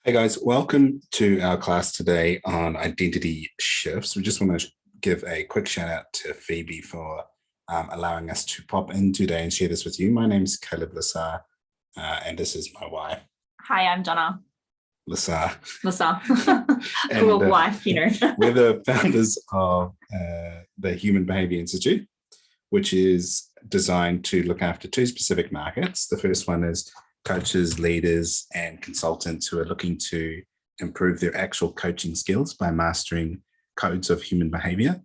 Hey guys, welcome to our class today on identity shifts. We just want to give a quick shout out to Phoebe for allowing us to pop in today and share this with you. My name is Caleb Lassar, and this is my wife, Hi, I'm Donna Lassar. Lassar. And Well, wife, we're the founders of the Human Behavior Institute, which is designed to look after two specific markets. The first one is coaches, leaders, and consultants who are looking to improve their actual coaching skills by mastering codes of human behavior.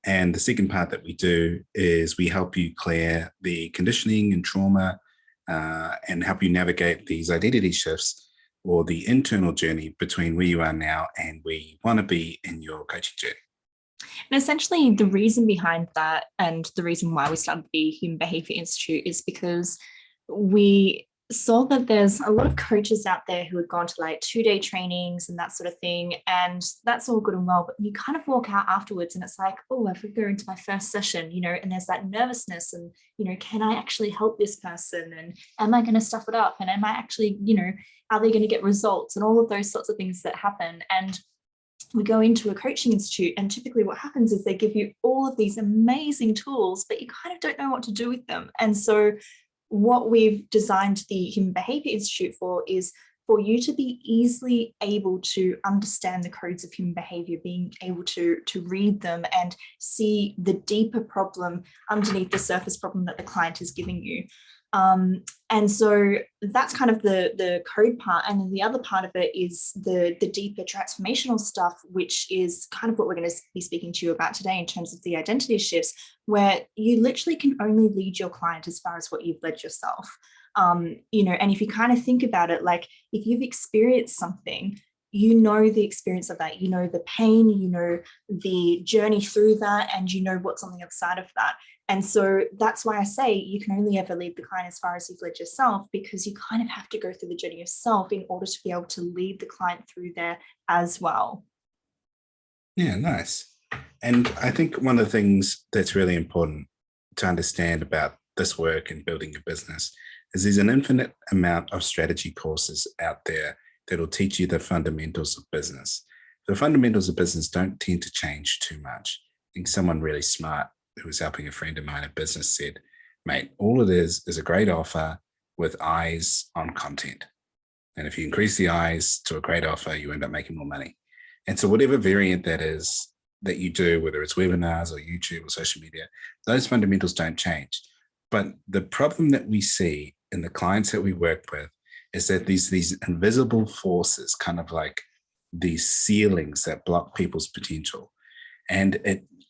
And the second part that we do is we help you clear the conditioning and trauma and help you navigate these identity shifts or the internal journey between where you are now and where you want to be in your coaching journey. And essentially, the reason behind that and the reason why we started the Human Behavior Institute is because we saw that there's a lot of coaches out there who had gone to like 2-day trainings and that sort of thing. And that's all good and well, but you kind of walk out afterwards and it's like, oh, I've got to go into my first session, and there's that nervousness and, can I actually help this person? And am I going to stuff it up? And am I actually, are they going to get results? And all of those sorts of things that happen. And we go into a coaching institute and typically what happens is they give you all of these amazing tools, but you kind of don't know what to do with them. And so what we've designed the Human Behavior Institute for is for you to be easily able to understand the codes of human behavior, being able to read them and see the deeper problem underneath the surface problem that the client is giving you. And so that's kind of the code part. And then the other part of it is the deeper transformational stuff, which is kind of what we're going to be speaking to you about today in terms of the identity shifts, where you literally can only lead your client as far as what you've led yourself. And if you kind of think about it, like if you've experienced something, the experience of that, the pain, the journey through that, and what's on the other side of that. And so that's why I say you can only ever lead the client as far as you've led yourself, because you kind of have to go through the journey yourself in order to be able to lead the client through there as well. Yeah, nice. And I think one of the things that's really important to understand about this work and building your business is there's an infinite amount of strategy courses out there that'll teach you the fundamentals of business. The fundamentals of business don't tend to change too much. I think someone really smart who was helping a friend of mine in business said, mate, all it is a great offer with eyes on content. And if you increase the eyes to a great offer, you end up making more money. And so whatever variant that is that you do, whether it's webinars or YouTube or social media, those fundamentals don't change. But the problem that we see in the clients that we work with is that these invisible forces, kind of like these ceilings that block people's potential. And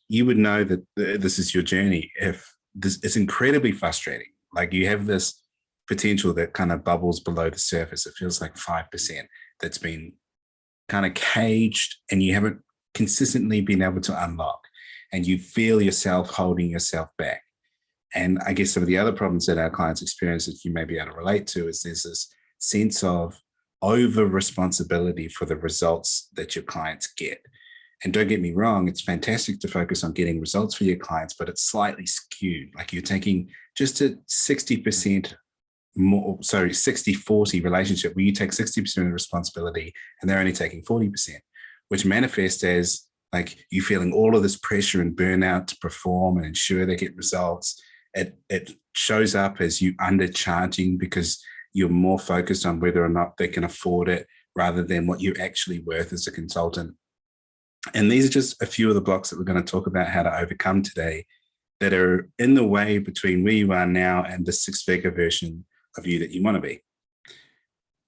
you would know that this is your journey if it's incredibly frustrating. Like you have this potential that kind of bubbles below the surface. It feels like 5% that's been kind of caged and you haven't consistently been able to unlock, and you feel yourself holding yourself back. And I guess some of the other problems that our clients experience that you may be able to relate to is there's this sense of over responsibility for the results that your clients get. And don't get me wrong, it's fantastic to focus on getting results for your clients, but it's slightly skewed. Like you're taking just a 60% more, 60-40 relationship where you take 60% of the responsibility and they're only taking 40%, which manifests as like you feeling all of this pressure and burnout to perform and ensure they get results. It shows up as you undercharging because you're more focused on whether or not they can afford it rather than what you're actually worth as a consultant. And these are just a few of the blocks that we're going to talk about how to overcome today that are in the way between where you are now and the six-figure version of you that you want to be.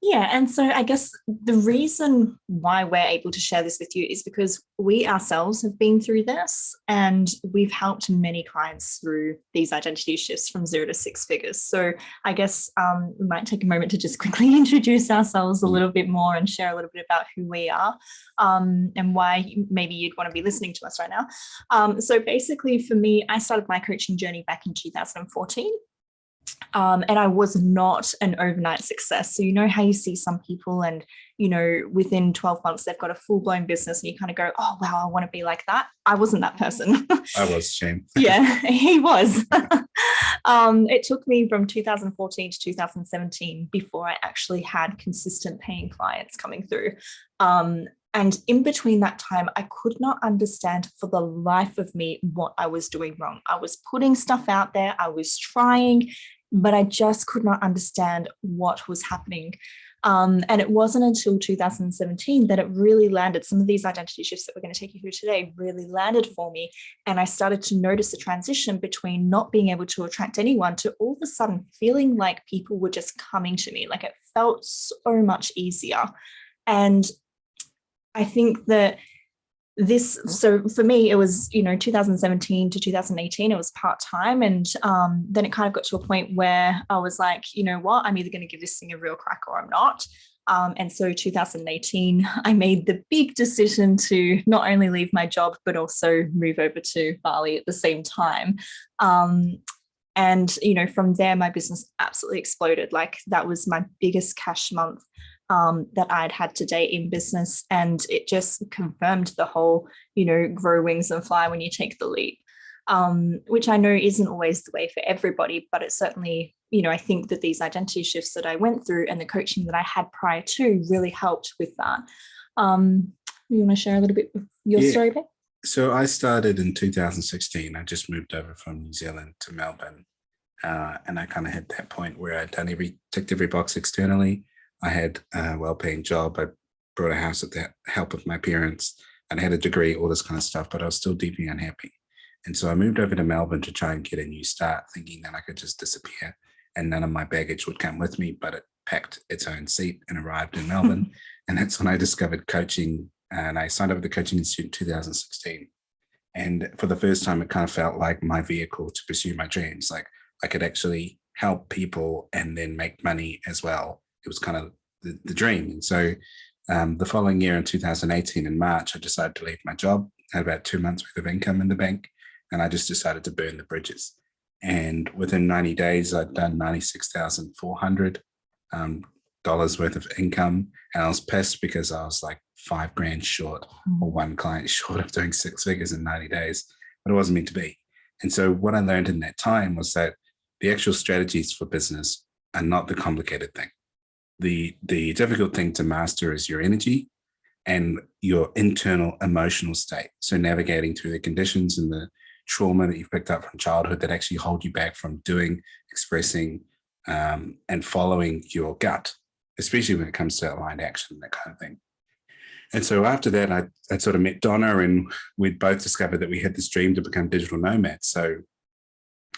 Yeah. And so I guess the reason why we're able to share this with you is because we ourselves have been through this and we've helped many clients through these identity shifts from 0 to 6 figures. So I guess we might take a moment to just quickly introduce ourselves a little bit more and share a little bit about who we are and why maybe you'd want to be listening to us right now. So basically for me, I started my coaching journey back in 2014. And I was not an overnight success. So, you know how you see some people and, you know, within 12 months, they've got a full blown business and you kind of go, oh, wow, I want to be like that. I wasn't that person. I was, Shane. Yeah, he was. It took me from 2014 to 2017 before I actually had consistent paying clients coming through. And in between that time, I could not understand for the life of me what I was doing wrong. I was putting stuff out there, I was trying, but I just could not understand what was happening. And it wasn't until 2017 that it really landed. Some of these identity shifts that we're going to take you through today really landed for me. And I started to notice the transition between not being able to attract anyone to all of a sudden feeling like people were just coming to me. Like it felt so much easier. And I think that so for me, it was, 2017 to 2018, it was part-time. And then it kind of got to a point where I was like, you know what, I'm either going to give this thing a real crack or I'm not. And so 2018, I made the big decision to not only leave my job, but also move over to Bali at the same time. And, from there, my business absolutely exploded. Like that was my biggest cash month that I'd had to date in business. And it just confirmed the whole, grow wings and fly when you take the leap, which I know isn't always the way for everybody, but it certainly, I think that these identity shifts that I went through and the coaching that I had prior to really helped with that. You want to share a little bit of your story, babe? So I started in 2016. I just moved over from New Zealand to Melbourne. And I kind of hit that point where I'd ticked every box externally. I had a well-paying job. I bought a house with the help of my parents, and I had a degree, all this kind of stuff, but I was still deeply unhappy. And so I moved over to Melbourne to try and get a new start, thinking that I could just disappear and none of my baggage would come with me, but it packed its own seat and arrived in Melbourne. And that's when I discovered coaching, and I signed up with the Coaching Institute in 2016. And for the first time, it kind of felt like my vehicle to pursue my dreams. Like I could actually help people and then make money as well. It was kind of the dream. And so the following year in 2018, in March, I decided to leave my job. I had about 2 months worth of income in the bank, and I just decided to burn the bridges. And within 90 days, I'd done $96,400 worth of income. And I was pissed because I was like $5,000 short or one client short of doing 6 figures in 90 days, but it wasn't meant to be. And so what I learned in that time was that the actual strategies for business are not the complicated thing. The difficult thing to master is your energy and your internal emotional state. So navigating through the conditions and the trauma that you've picked up from childhood that actually hold you back from doing, expressing, and following your gut, especially when it comes to aligned action, that kind of thing. And so after that, I sort of met Donna, and we'd both discovered that we had this dream to become digital nomads. So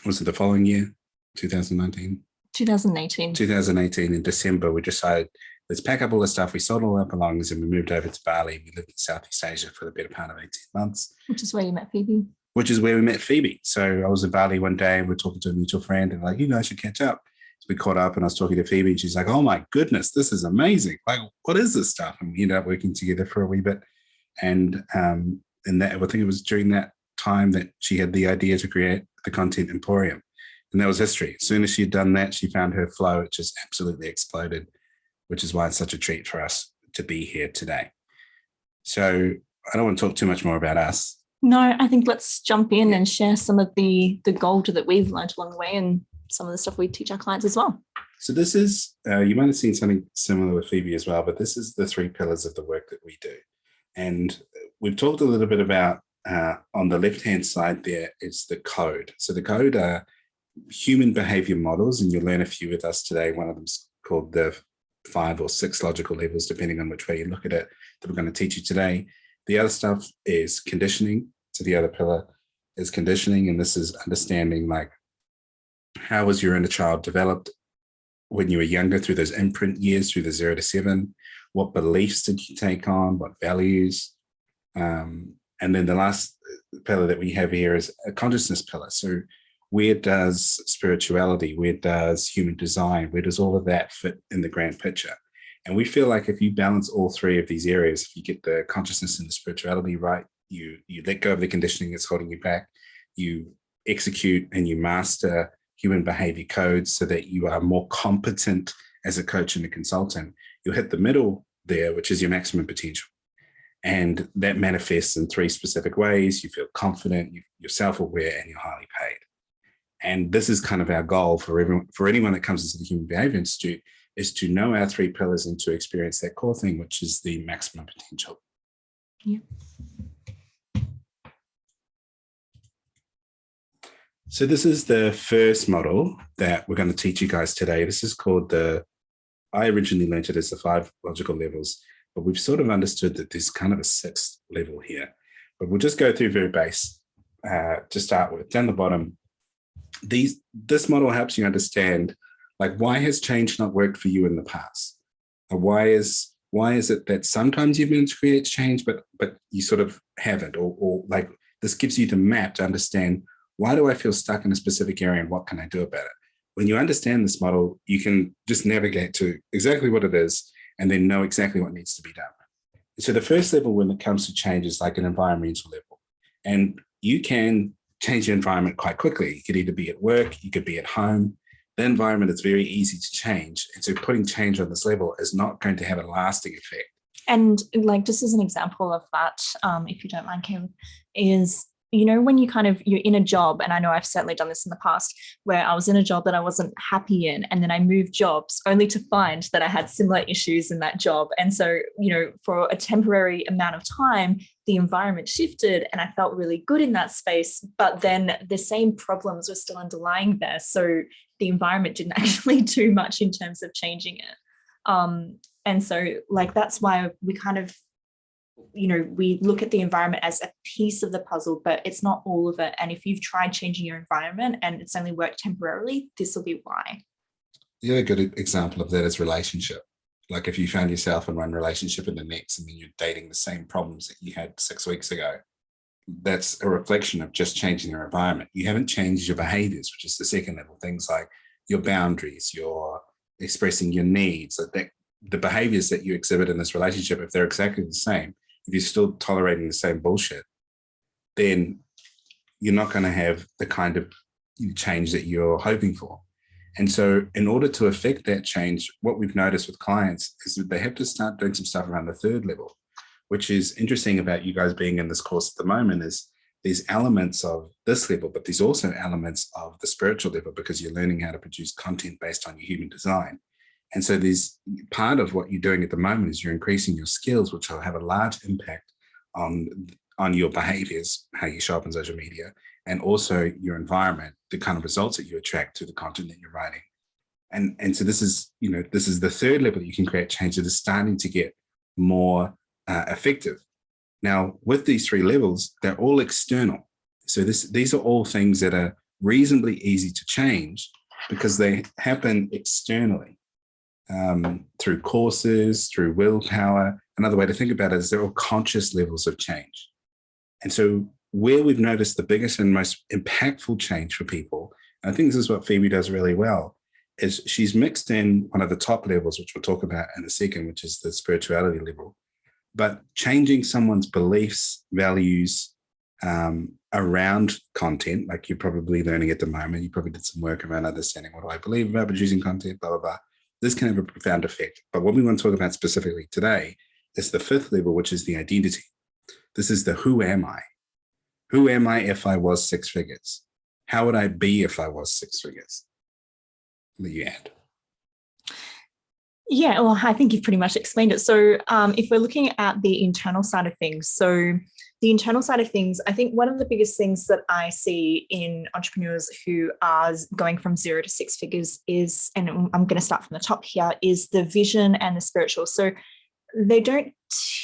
was it the following year, 2019? 2018. 2018 in December, we decided, let's pack up all the stuff. We sold all our belongings and we moved over to Bali. We lived in Southeast Asia for the better part of 18 months. Which is where you met Phoebe. So I was in Bali one day and we're talking to a mutual friend and like, you guys should catch up. So we caught up and I was talking to Phoebe and she's like, oh my goodness, this is amazing. Like, what is this stuff? And we ended up working together for a wee bit. And that, I think it was during that time that she had the idea to create the Content Emporium. And that was history. As soon as she'd done that, she found her flow. It just absolutely exploded, which is why it's such a treat for us to be here today. So I don't want to talk too much more about us. No, I think let's jump in and share some of the gold that we've learned along the way and some of the stuff we teach our clients as well. So this is, you might have seen something similar with Phoebe as well, but this is the 3 pillars of the work that we do. And we've talked a little bit about, on the left-hand side there is the code. So the code are human behavior models, and you'll learn a few with us today. One of them's called the 5 or 6 logical levels, depending on which way you look at it, that we're going to teach you today. The other stuff is conditioning. So the other pillar is conditioning, and this is understanding like how was your inner child developed when you were younger through those imprint years, through the 0 to 7. What beliefs did you take on? What values? And then the last pillar that we have here is a consciousness pillar. So where does spirituality, where does human design, where does all of that fit in the grand picture? And we feel like if you balance all 3 of these areas, if you get the consciousness and the spirituality right, you let go of the conditioning that's holding you back, you execute and you master human behavior codes so that you are more competent as a coach and a consultant. You'll hit the middle there, which is your maximum potential. And that manifests in 3 specific ways. You feel confident, you're self-aware, and you're highly paid. And this is kind of our goal for anyone that comes into the Human Behavior Institute, is to know our 3 pillars and to experience that core thing, which is the maximum potential. Yeah. So this is the first model that we're going to teach you guys today. This is called I originally learned it as the 5 logical levels, but we've sort of understood that there's kind of a 6th level here. But we'll just go through very base to start with. Down the bottom, this model helps you understand, like, why has change not worked for you in the past? Or why is it that sometimes you've been to create change, but you sort of haven't? Or like, this gives you the map to understand, why do I feel stuck in a specific area and what can I do about it? When you understand this model, you can just navigate to exactly what it is and then know exactly what needs to be done. So the first level when it comes to change is like an environmental level. And you can change your environment quite quickly. You could either be at work, you could be at home. The environment is very easy to change. And so putting change on this level is not going to have a lasting effect. And like, just as an example of that, if you don't mind, Kim, is, you know, when you're in a job, and I know I've certainly done this in the past, where I was in a job that I wasn't happy in, and then I moved jobs only to find that I had similar issues in that job. And so, you know, for a temporary amount of time, the environment shifted and I felt really good in that space, but then the same problems were still underlying there. So the environment didn't actually do much in terms of changing it. And so, like, that's why we kind of, you know, we look at the environment as a piece of the puzzle, but it's not all of it. And if you've tried changing your environment and it's only worked temporarily, this will be why. The other good example of that is relationship. Like, if you found yourself in one relationship and the next, and then you're dating the same problems that you had 6 weeks ago, that's a reflection of just changing your environment. You haven't changed your behaviors, which is the second level. Things like your boundaries, your expressing your needs, like the behaviors that you exhibit in this relationship, if they're exactly the same, if you're still tolerating the same bullshit, then you're not going to have the kind of change that you're hoping for. And so in order to affect that change, what we've noticed with clients is that they have to start doing some stuff around the 3rd level, which is interesting about you guys being in this course at the moment, is there's elements of this level, but there's also elements of the spiritual level, because you're learning how to produce content based on your human design. And so there's part of what you're doing at the moment is you're increasing your skills, which will have a large impact on your behaviors, how you show up on social media, and also your environment, the kind of results that you attract to the content that you're writing. And so this is the 3rd level that you can create change that is starting to get more effective. Now, with these 3 levels, they're all external. So these are all things that are reasonably easy to change because they happen externally. Through courses, through willpower. Another way to think about it is they're all conscious levels of change. And so where we've noticed the biggest and most impactful change for people, and I think this is what Phoebe does really well, is she's mixed in one of the top levels, which we'll talk about in a second, which is the spirituality level, but changing someone's beliefs, values around content, like you're probably learning at the moment. You probably did some work around understanding, what do I believe about producing content, blah, blah, blah. This can have a profound effect. But what we want to talk about specifically today is the 5th level, which is the identity. This is the who am I? Who am I if I was 6 figures? How would I be if I was 6 figures? That you add. Yeah, well, I think you've pretty much explained it. So if we're looking at the internal side of things, so the internal side of things, I think one of the biggest things that I see in entrepreneurs who are going from 0 to 6 figures is, and I'm going to start from the top here, is the vision and the spiritual. So they don't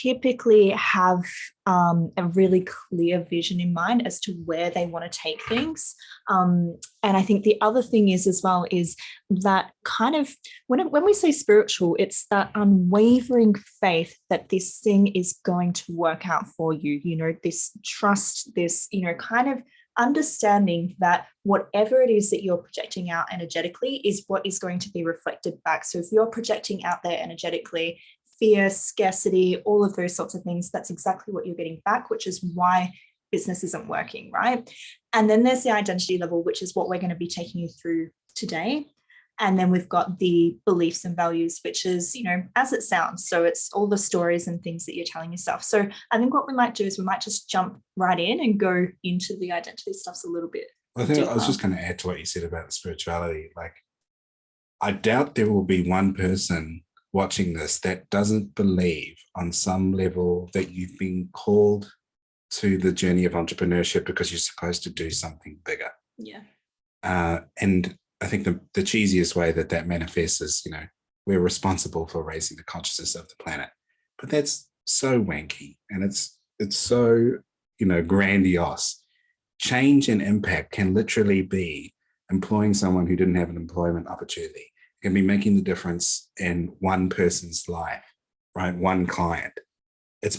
typically have a really clear vision in mind as to where they want to take things. And I think the other thing is as well is that kind of when we say spiritual, it's that unwavering faith that this thing is going to work out for you, you know, this trust, this, you know, kind of understanding that whatever it is that you're projecting out energetically is what is going to be reflected back. So if you're projecting out there energetically fear, scarcity, all of those sorts of things, that's exactly what you're getting back, which is why business isn't working, right? And then there's the identity level, which is what we're going to be taking you through today. And then we've got the beliefs and values, which is, as it sounds. So it's all the stories and things that you're telling yourself. So I think what we might do is we might just jump right in and go into the identity stuffs a little bit. I think I was just going to add to what you said about the spirituality. Like, I doubt there will be one person watching this that doesn't believe on some level that you've been called to the journey of entrepreneurship because you're supposed to do something bigger. Yeah. And I think the cheesiest way that manifests is, we're responsible for raising the consciousness of the planet. But that's so wanky, and it's so, grandiose. Change and impact can literally be employing someone who didn't have an employment opportunity. It can be making the difference in one person's life, right? One client. It's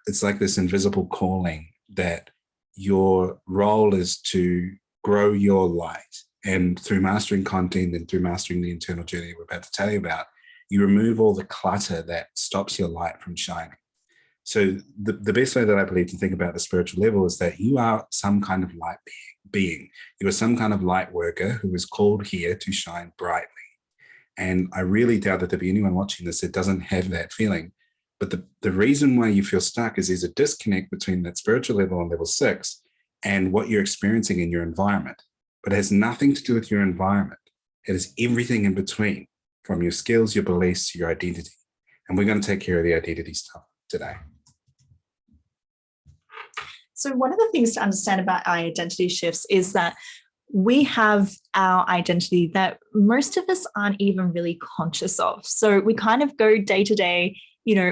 it's like this invisible calling that your role is to grow your light. And through mastering content and through mastering the internal journey we're about to tell you about, you remove all the clutter that stops your light from shining. So the best way that I believe to think about the spiritual level is that you are some kind of light being. You are some kind of light worker who is called here to shine brightly. And I really doubt that there'll be anyone watching this that doesn't have that feeling. But the reason why you feel stuck is there's a disconnect between that spiritual level on level 6 and what you're experiencing in your environment. But it has nothing to do with your environment. It is everything in between, from your skills, your beliefs, to your identity. And we're going to take care of the identity stuff today. So one of the things to understand about our identity shifts is that we have our identity that most of us aren't even really conscious of. So we kind of go day to day,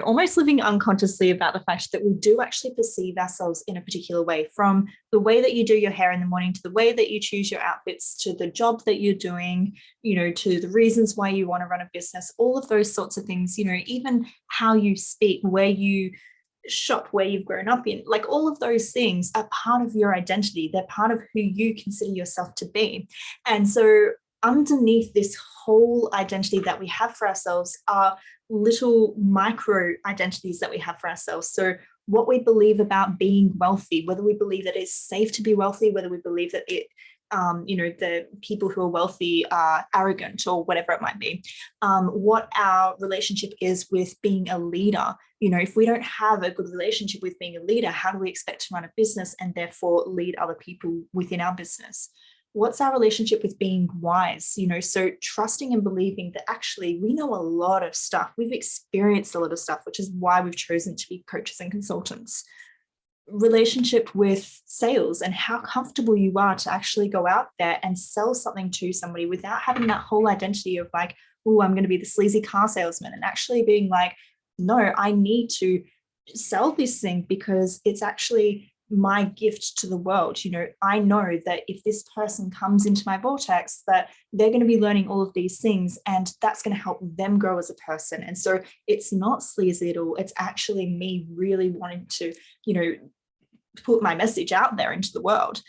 almost living unconsciously about the fact that we do actually perceive ourselves in a particular way, from the way that you do your hair in the morning, to the way that you choose your outfits, to the job that you're doing, to the reasons why you want to run a business, all of those sorts of things, even how you speak, where you shop, where you've grown up in, like all of those things are part of your identity. They're part of who you consider yourself to be. And so underneath this whole identity that we have for ourselves are little micro identities that we have for ourselves. So what we believe about being wealthy, whether we believe that it's safe to be wealthy, whether we believe that the people who are wealthy are arrogant or whatever it might be, what our relationship is with being a leader. If we don't have a good relationship with being a leader, how do we expect to run a business and therefore lead other people within our business? What's our relationship with being wise? So trusting and believing that actually we know a lot of stuff. We've experienced a lot of stuff, which is why we've chosen to be coaches and consultants. Relationship with sales and how comfortable you are to actually go out there and sell something to somebody without having that whole identity of like, oh, I'm going to be the sleazy car salesman, and actually being like, no, I need to sell this thing because it's actually my gift to the world. I know that if this person comes into my vortex, that they're going to be learning all of these things, and that's going to help them grow as a person. And so it's not sleazy at all. It's actually me really wanting to, put my message out there into the world.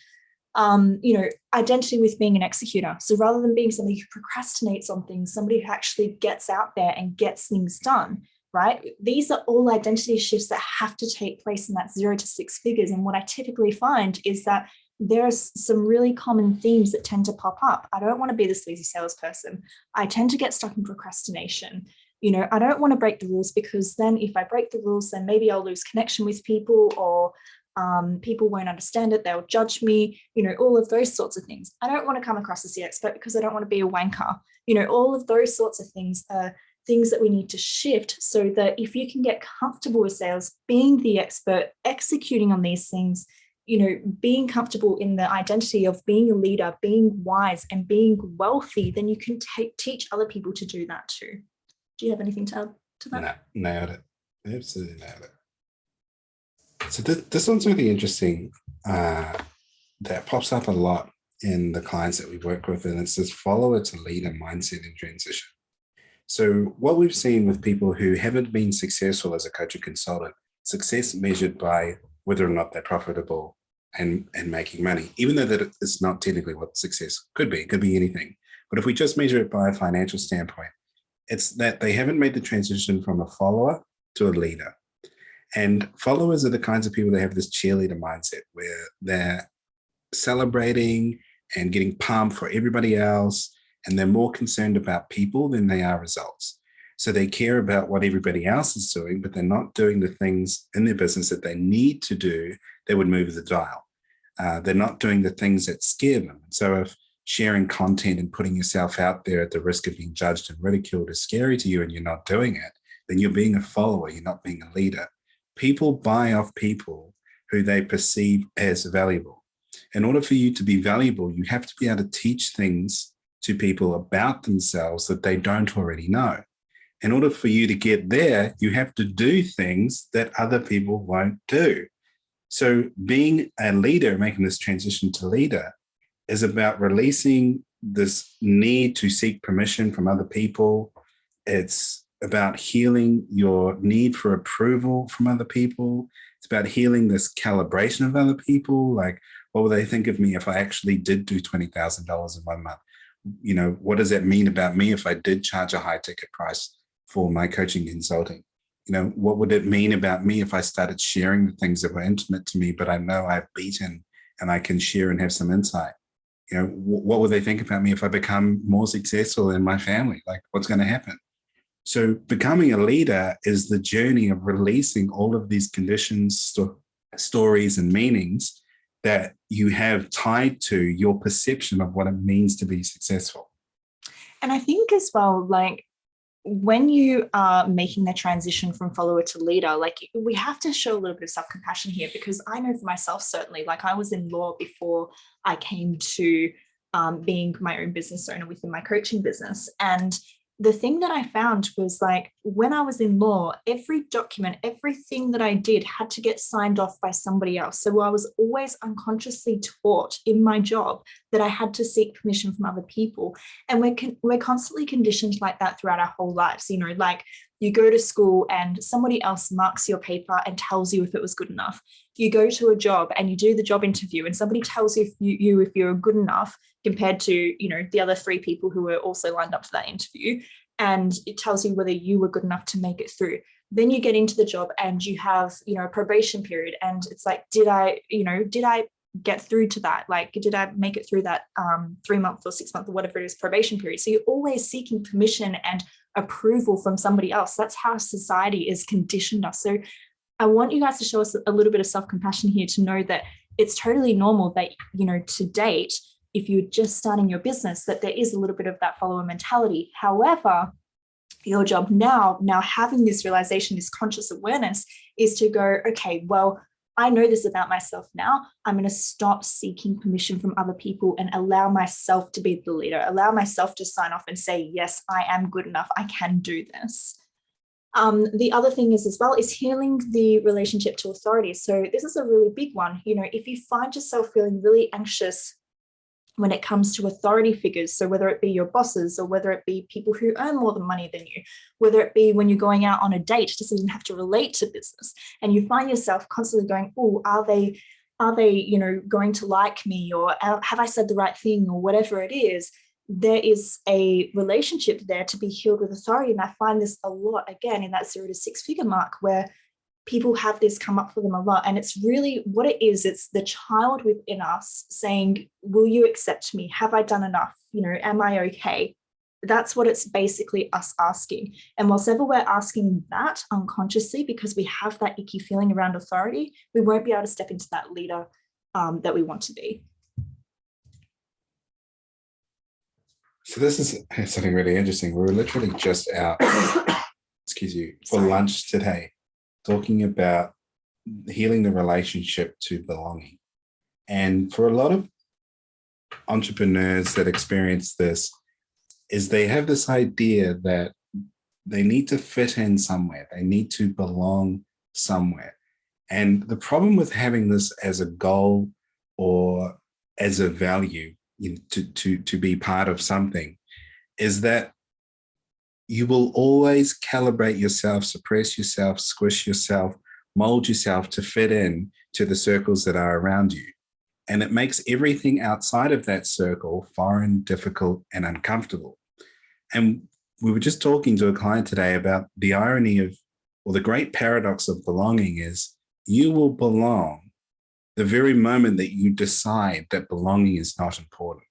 Identity with being an executor. So rather than being somebody who procrastinates on things, somebody who actually gets out there and gets things done. Right? These are all identity shifts that have to take place in that 0 to 6 figures. And what I typically find is that there's some really common themes that tend to pop up. I don't want to be the sleazy salesperson. I tend to get stuck in procrastination. I don't want to break the rules, because then if I break the rules, then maybe I'll lose connection with people, or people won't understand it. They'll judge me, all of those sorts of things. I don't want to come across as the expert because I don't want to be a wanker. All of those sorts of things are things that we need to shift, so that if you can get comfortable with sales, being the expert, executing on these things, being comfortable in the identity of being a leader, being wise and being wealthy, then you can teach other people to do that too. Do you have anything to add to that? No, nailed it. Absolutely nailed it. So this one's really interesting. That pops up a lot in the clients that we work with, and it's this follower to leader mindset in transition. So what we've seen with people who haven't been successful as a coach or consultant, success measured by whether or not they're profitable and making money, even though that it's not technically what success could be. It could be anything. But if we just measure it by a financial standpoint, it's that they haven't made the transition from a follower to a leader. And followers are the kinds of people that have this cheerleader mindset where they're celebrating and getting pumped for everybody else, and they're more concerned about people than they are results. So they care about what everybody else is doing, but they're not doing the things in their business that they need to do that would move the dial. They're not doing the things that scare them. So if sharing content and putting yourself out there at the risk of being judged and ridiculed is scary to you and you're not doing it, then you're being a follower, you're not being a leader. People buy off people who they perceive as valuable. In order for you to be valuable, you have to be able to teach things to people about themselves that they don't already know. In order for you to get there, you have to do things that other people won't do. So being a leader, making this transition to leader, is about releasing this need to seek permission from other people. It's about healing your need for approval from other people. It's about healing this calibration of other people. Like, what will they think of me if I actually did do $20,000 in 1 month? You know, what does that mean about me if I did charge a high ticket price for my coaching consulting? You know, what would it mean about me if I started sharing the things that were intimate to me, but I know I've beaten and I can share and have some insight? You know, what would they think about me if I become more successful in my family? Like, what's going to happen? So becoming a leader is the journey of releasing all of these conditions, stories, and meanings that you have tied to your perception of what it means to be successful. And I think as well, like, when you are making the transition from follower to leader, like, we have to show a little bit of self-compassion here, because I know for myself, certainly, like, I was in law before I came to being my own business owner within my coaching business. And the thing that I found was, like, when I was in law, every document, everything that I did had to get signed off by somebody else. So I was always unconsciously taught in my job that I had to seek permission from other people. And we're constantly conditioned like that throughout our whole lives. You know, like, you go to school and somebody else marks your paper and tells you if it was good enough. You go to a job and you do the job interview and somebody tells you if you're good enough compared to, you know, the other 3 people who were also lined up for that interview. And it tells you whether you were good enough to make it through. Then you get into the job and you have, you know, a probation period. And it's like, did I get through to that? Like, did I make it through that 3-month or 6-month or whatever it is probation period? So you're always seeking permission and approval from somebody else. That's how society is conditioned us. So I want you guys to show us a little bit of self-compassion here, to know that it's totally normal that, you know, to date, if you're just starting your business, that there is a little bit of that follower mentality. However, your job now having this realization, this conscious awareness, is to go, okay, well, I know this about myself now. I'm going to stop seeking permission from other people and allow myself to be the leader, allow myself to sign off and say, yes, I am good enough. I can do this. The other thing is, as well, is healing the relationship to authority. So this is a really big one. You know, if you find yourself feeling really anxious when it comes to authority figures, so whether it be your bosses or whether it be people who earn more than money than you, whether it be when you're going out on a date, it doesn't even have to relate to business, and you find yourself constantly going, oh, are they, you know, going to like me, or have I said the right thing, or whatever it is, there is a relationship there to be healed with authority. And I find this a lot, again, in that 0 to 6 figure mark, where people have this come up for them a lot. And it's really what it is. It's the child within us saying, will you accept me? Have I done enough? You know, am I okay? That's what it's basically us asking. And whilst ever we're asking that unconsciously, because we have that icky feeling around authority, we won't be able to step into that leader that we want to be. So this is something really interesting. We were literally just out, for lunch today, talking about healing the relationship to belonging. And for a lot of entrepreneurs that experience this, is they have this idea that they need to fit in somewhere. They need to belong somewhere. And the problem with having this as a goal or as a value, you know, to be part of something, is that you will always calibrate yourself, suppress yourself, squish yourself, mold yourself to fit in to the circles that are around you. And it makes everything outside of that circle foreign, difficult, and uncomfortable. And we were just talking to a client today about the irony of Well, the great paradox of belonging is you will belong the very moment that you decide that belonging is not important.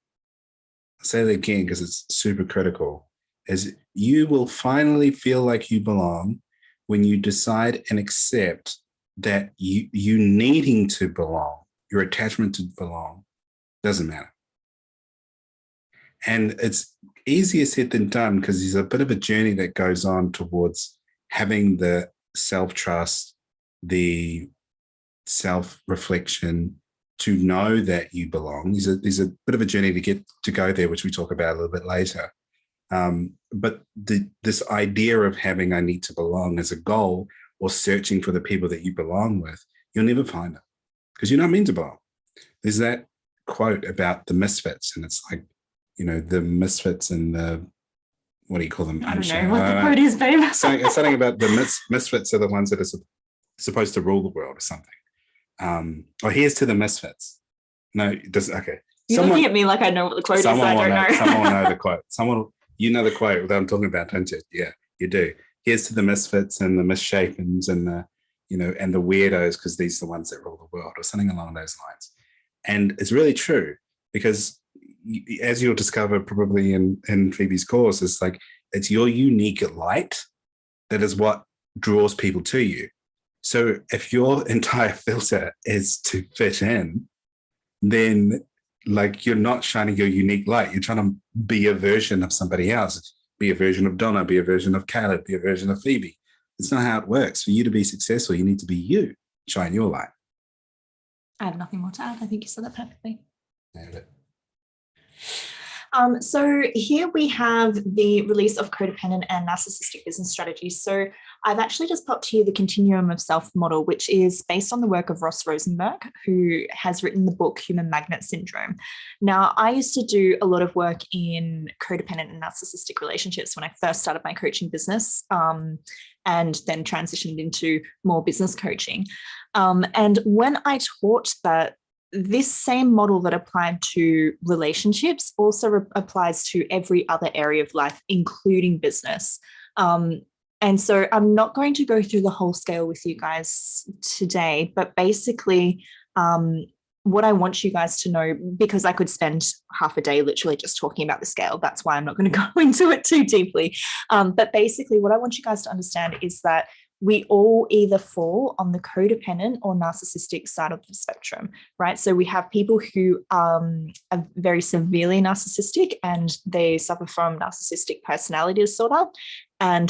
I'll say that again because it's super critical, is you will finally feel like you belong when you decide and accept that you needing to belong, your attachment to belong, doesn't matter. And it's easier said than done because there's a bit of a journey that goes on towards having the self-trust, the self-reflection to know that you belong. There's a bit of a journey to go there, which we talk about a little bit later. But this idea of having I need to belong as a goal or searching for the people that you belong with, you'll never find them because you're not meant to belong. There's that quote about the misfits, and it's like, the misfits and the, what do you call them? I don't know what the quote is, babe. Something about the misfits are the ones that are supposed to rule the world or something. Here's to the misfits. No, it doesn't. Okay. You're looking at me like I know what the quote is. I don't know. Someone will know the quote. You know the quote that I'm talking about, don't you? Yeah, you do. Here's to the misfits and the misshapens and the, and the weirdos, because these are the ones that rule the world, or something along those lines. And it's really true because, as you'll discover probably in Phoebe's course, it's your unique light that is what draws people to you. So if your entire filter is to fit in, then you're not shining your unique light. You're trying to be a version of somebody else, be a version of Donna, be a version of Caleb, be a version of Phoebe. It's not how it works. For you to be successful, you need to be you, shine your light. I have nothing more to add. I think you said that perfectly. Nailed it. So here we have the release of Codependent and Narcissistic business strategies. So I've actually just popped here the Continuum of Self model, which is based on the work of Ross Rosenberg, who has written the book Human Magnet Syndrome. Now, I used to do a lot of work in codependent and narcissistic relationships when I first started my coaching business, and then transitioned into more business coaching. And when I taught that, this same model that applied to relationships also applies to every other area of life, including business. And so I'm not going to go through the whole scale with you guys today, but basically what I want you guys to know, because I could spend half a day literally just talking about the scale, that's why I'm not going to go into it too deeply. But basically what I want you guys to understand is that we all either fall on the codependent or narcissistic side of the spectrum, right? So we have people who are very severely narcissistic and they suffer from narcissistic personality disorder. And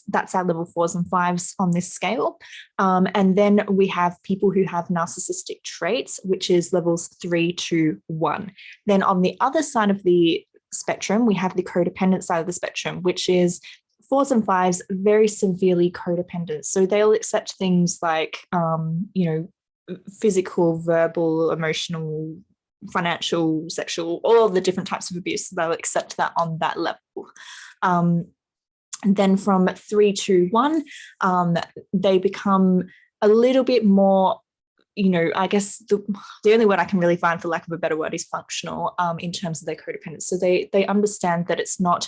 that's our level 4s and 5s on this scale. And then we have people who have narcissistic traits, which is levels 3 to 1. Then on the other side of the spectrum, we have the codependent side of the spectrum, which is 4s and 5s, very severely codependent. So they'll accept things like, physical, verbal, emotional, financial, sexual, all of the different types of abuse. They'll accept that on that level. And then from 3 to 1, they become a little bit more, I guess the only word I can really find, for lack of a better word, is functional in terms of their codependence. So they understand that it's not,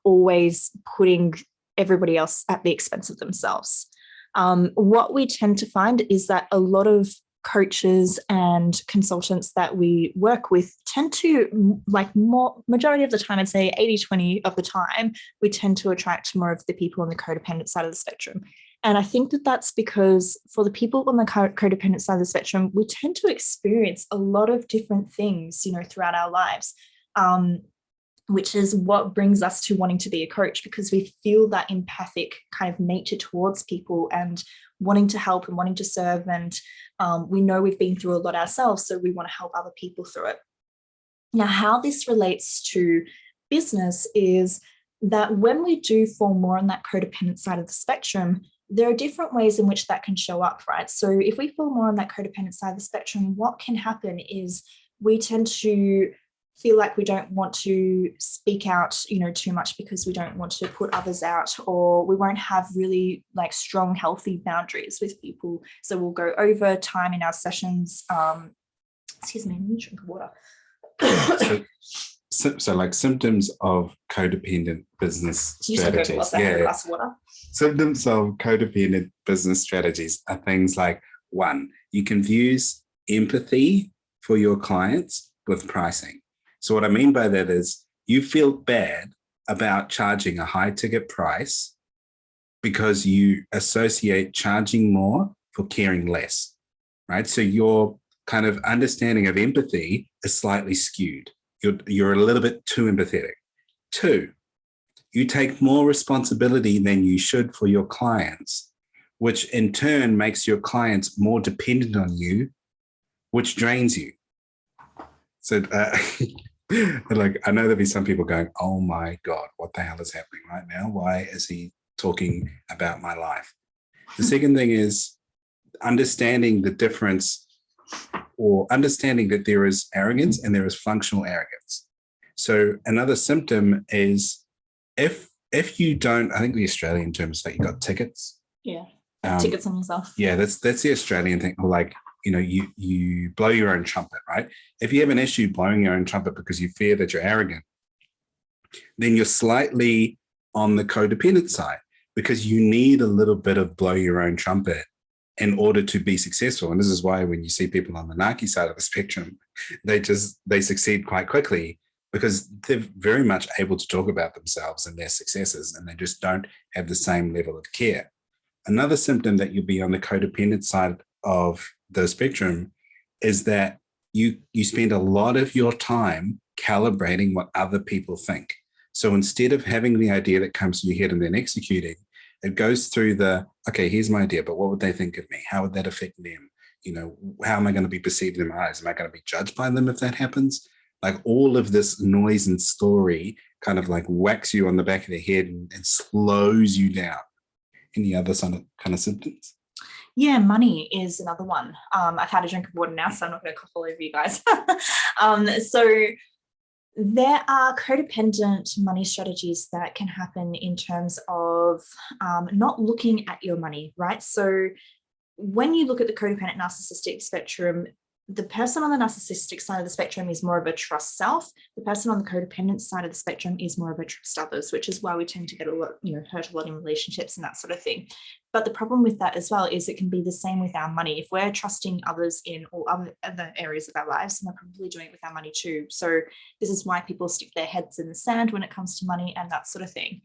always putting everybody else at the expense of themselves. What we tend to find is that a lot of coaches and consultants that we work with tend to, majority of the time, I'd say 80-20 of the time, we tend to attract more of the people on the codependent side of the spectrum. And I think that that's because for the people on the codependent side of the spectrum, we tend to experience a lot of different things, throughout our lives. Which is what brings us to wanting to be a coach, because we feel that empathic kind of nature towards people and wanting to help and wanting to serve. And we know we've been through a lot ourselves, so we want to help other people through it. Now, how this relates to business is that when we do fall more on that codependent side of the spectrum, there are different ways in which that can show up, right? So if we fall more on that codependent side of the spectrum, what can happen is we tend to feel like we don't want to speak out, too much because we don't want to put others out, or we won't have really strong, healthy boundaries with people. So we'll go over time in our sessions. Excuse me, let me drink water. So like symptoms of codependent business You should go to strategies. a glass of water. Symptoms of codependent business strategies are things like, one, you confuse empathy for your clients with pricing. So what I mean by that is you feel bad about charging a high ticket price because you associate charging more for caring less, right? So your kind of understanding of empathy is slightly skewed. You're a little bit too empathetic. Two, you take more responsibility than you should for your clients, which in turn makes your clients more dependent on you, which drains you. So like, I know there'll be some people going, oh my God, what the hell is happening right now? Why is he talking about my life? The second thing is understanding the difference, or understanding that there is arrogance and there is functional arrogance. So another symptom is if you don't, I think the Australian term is that you got tickets. Yeah. Tickets on yourself. Yeah, that's the Australian thing. Like, you blow your own trumpet, right? If you have an issue blowing your own trumpet because you fear that you're arrogant, then you're slightly on the codependent side, because you need a little bit of blow your own trumpet in order to be successful. And this is why when you see people on the narky side of the spectrum, they succeed quite quickly, because they're very much able to talk about themselves and their successes, and they just don't have the same level of care. Another symptom that you'll be on the codependent side of the spectrum is that you spend a lot of your time calibrating what other people think. So instead of having the idea that comes to your head and then executing, it goes through okay, here's my idea, but what would they think of me? How would that affect them? How am I going to be perceived in their eyes? Am I going to be judged by them if that happens? Like, all of this noise and story kind of like whacks you on the back of the head and slows you down. Any other kind of symptoms? Yeah, money is another one. I've had a drink of water now, so I'm not going to cough all over you guys. So there are codependent money strategies that can happen in terms of not looking at your money, right? So when you look at the codependent narcissistic spectrum, the person on the narcissistic side of the spectrum is more of a trust self. The person on the codependent side of the spectrum is more of a trust others, which is why we tend to get a lot, hurt a lot in relationships and that sort of thing. But the problem with that as well is it can be the same with our money. If we're trusting others in all other areas of our lives, then we're probably doing it with our money too. So this is why people stick their heads in the sand when it comes to money and that sort of thing.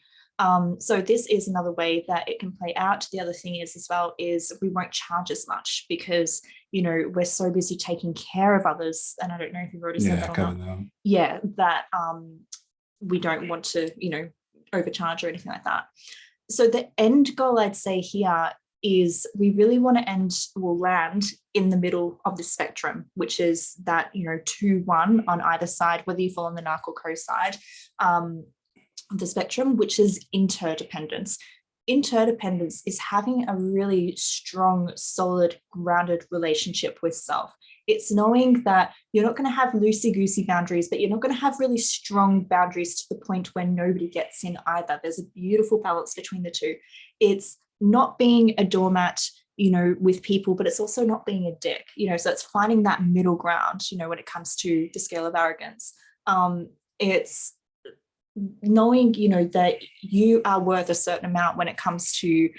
So this is another way that it can play out. The other thing is as well is we won't charge as much because, we're so busy taking care of others. And I don't know if you've already said that or not. Yeah, that we don't want to, overcharge or anything like that. So the end goal I'd say here is we really want to land in the middle of the spectrum, which is that, 2-1 on either side, whether you fall on the narc or co side. The spectrum, which is interdependence. Interdependence is having a really strong, solid, grounded relationship with self. It's knowing that you're not going to have loosey-goosey boundaries, but you're not going to have really strong boundaries to the point where nobody gets in either. There's a beautiful balance between the two. It's not being a doormat, with people, but it's also not being a dick, so it's finding that middle ground, when it comes to the scale of arrogance. It's knowing, that you are worth a certain amount when it comes to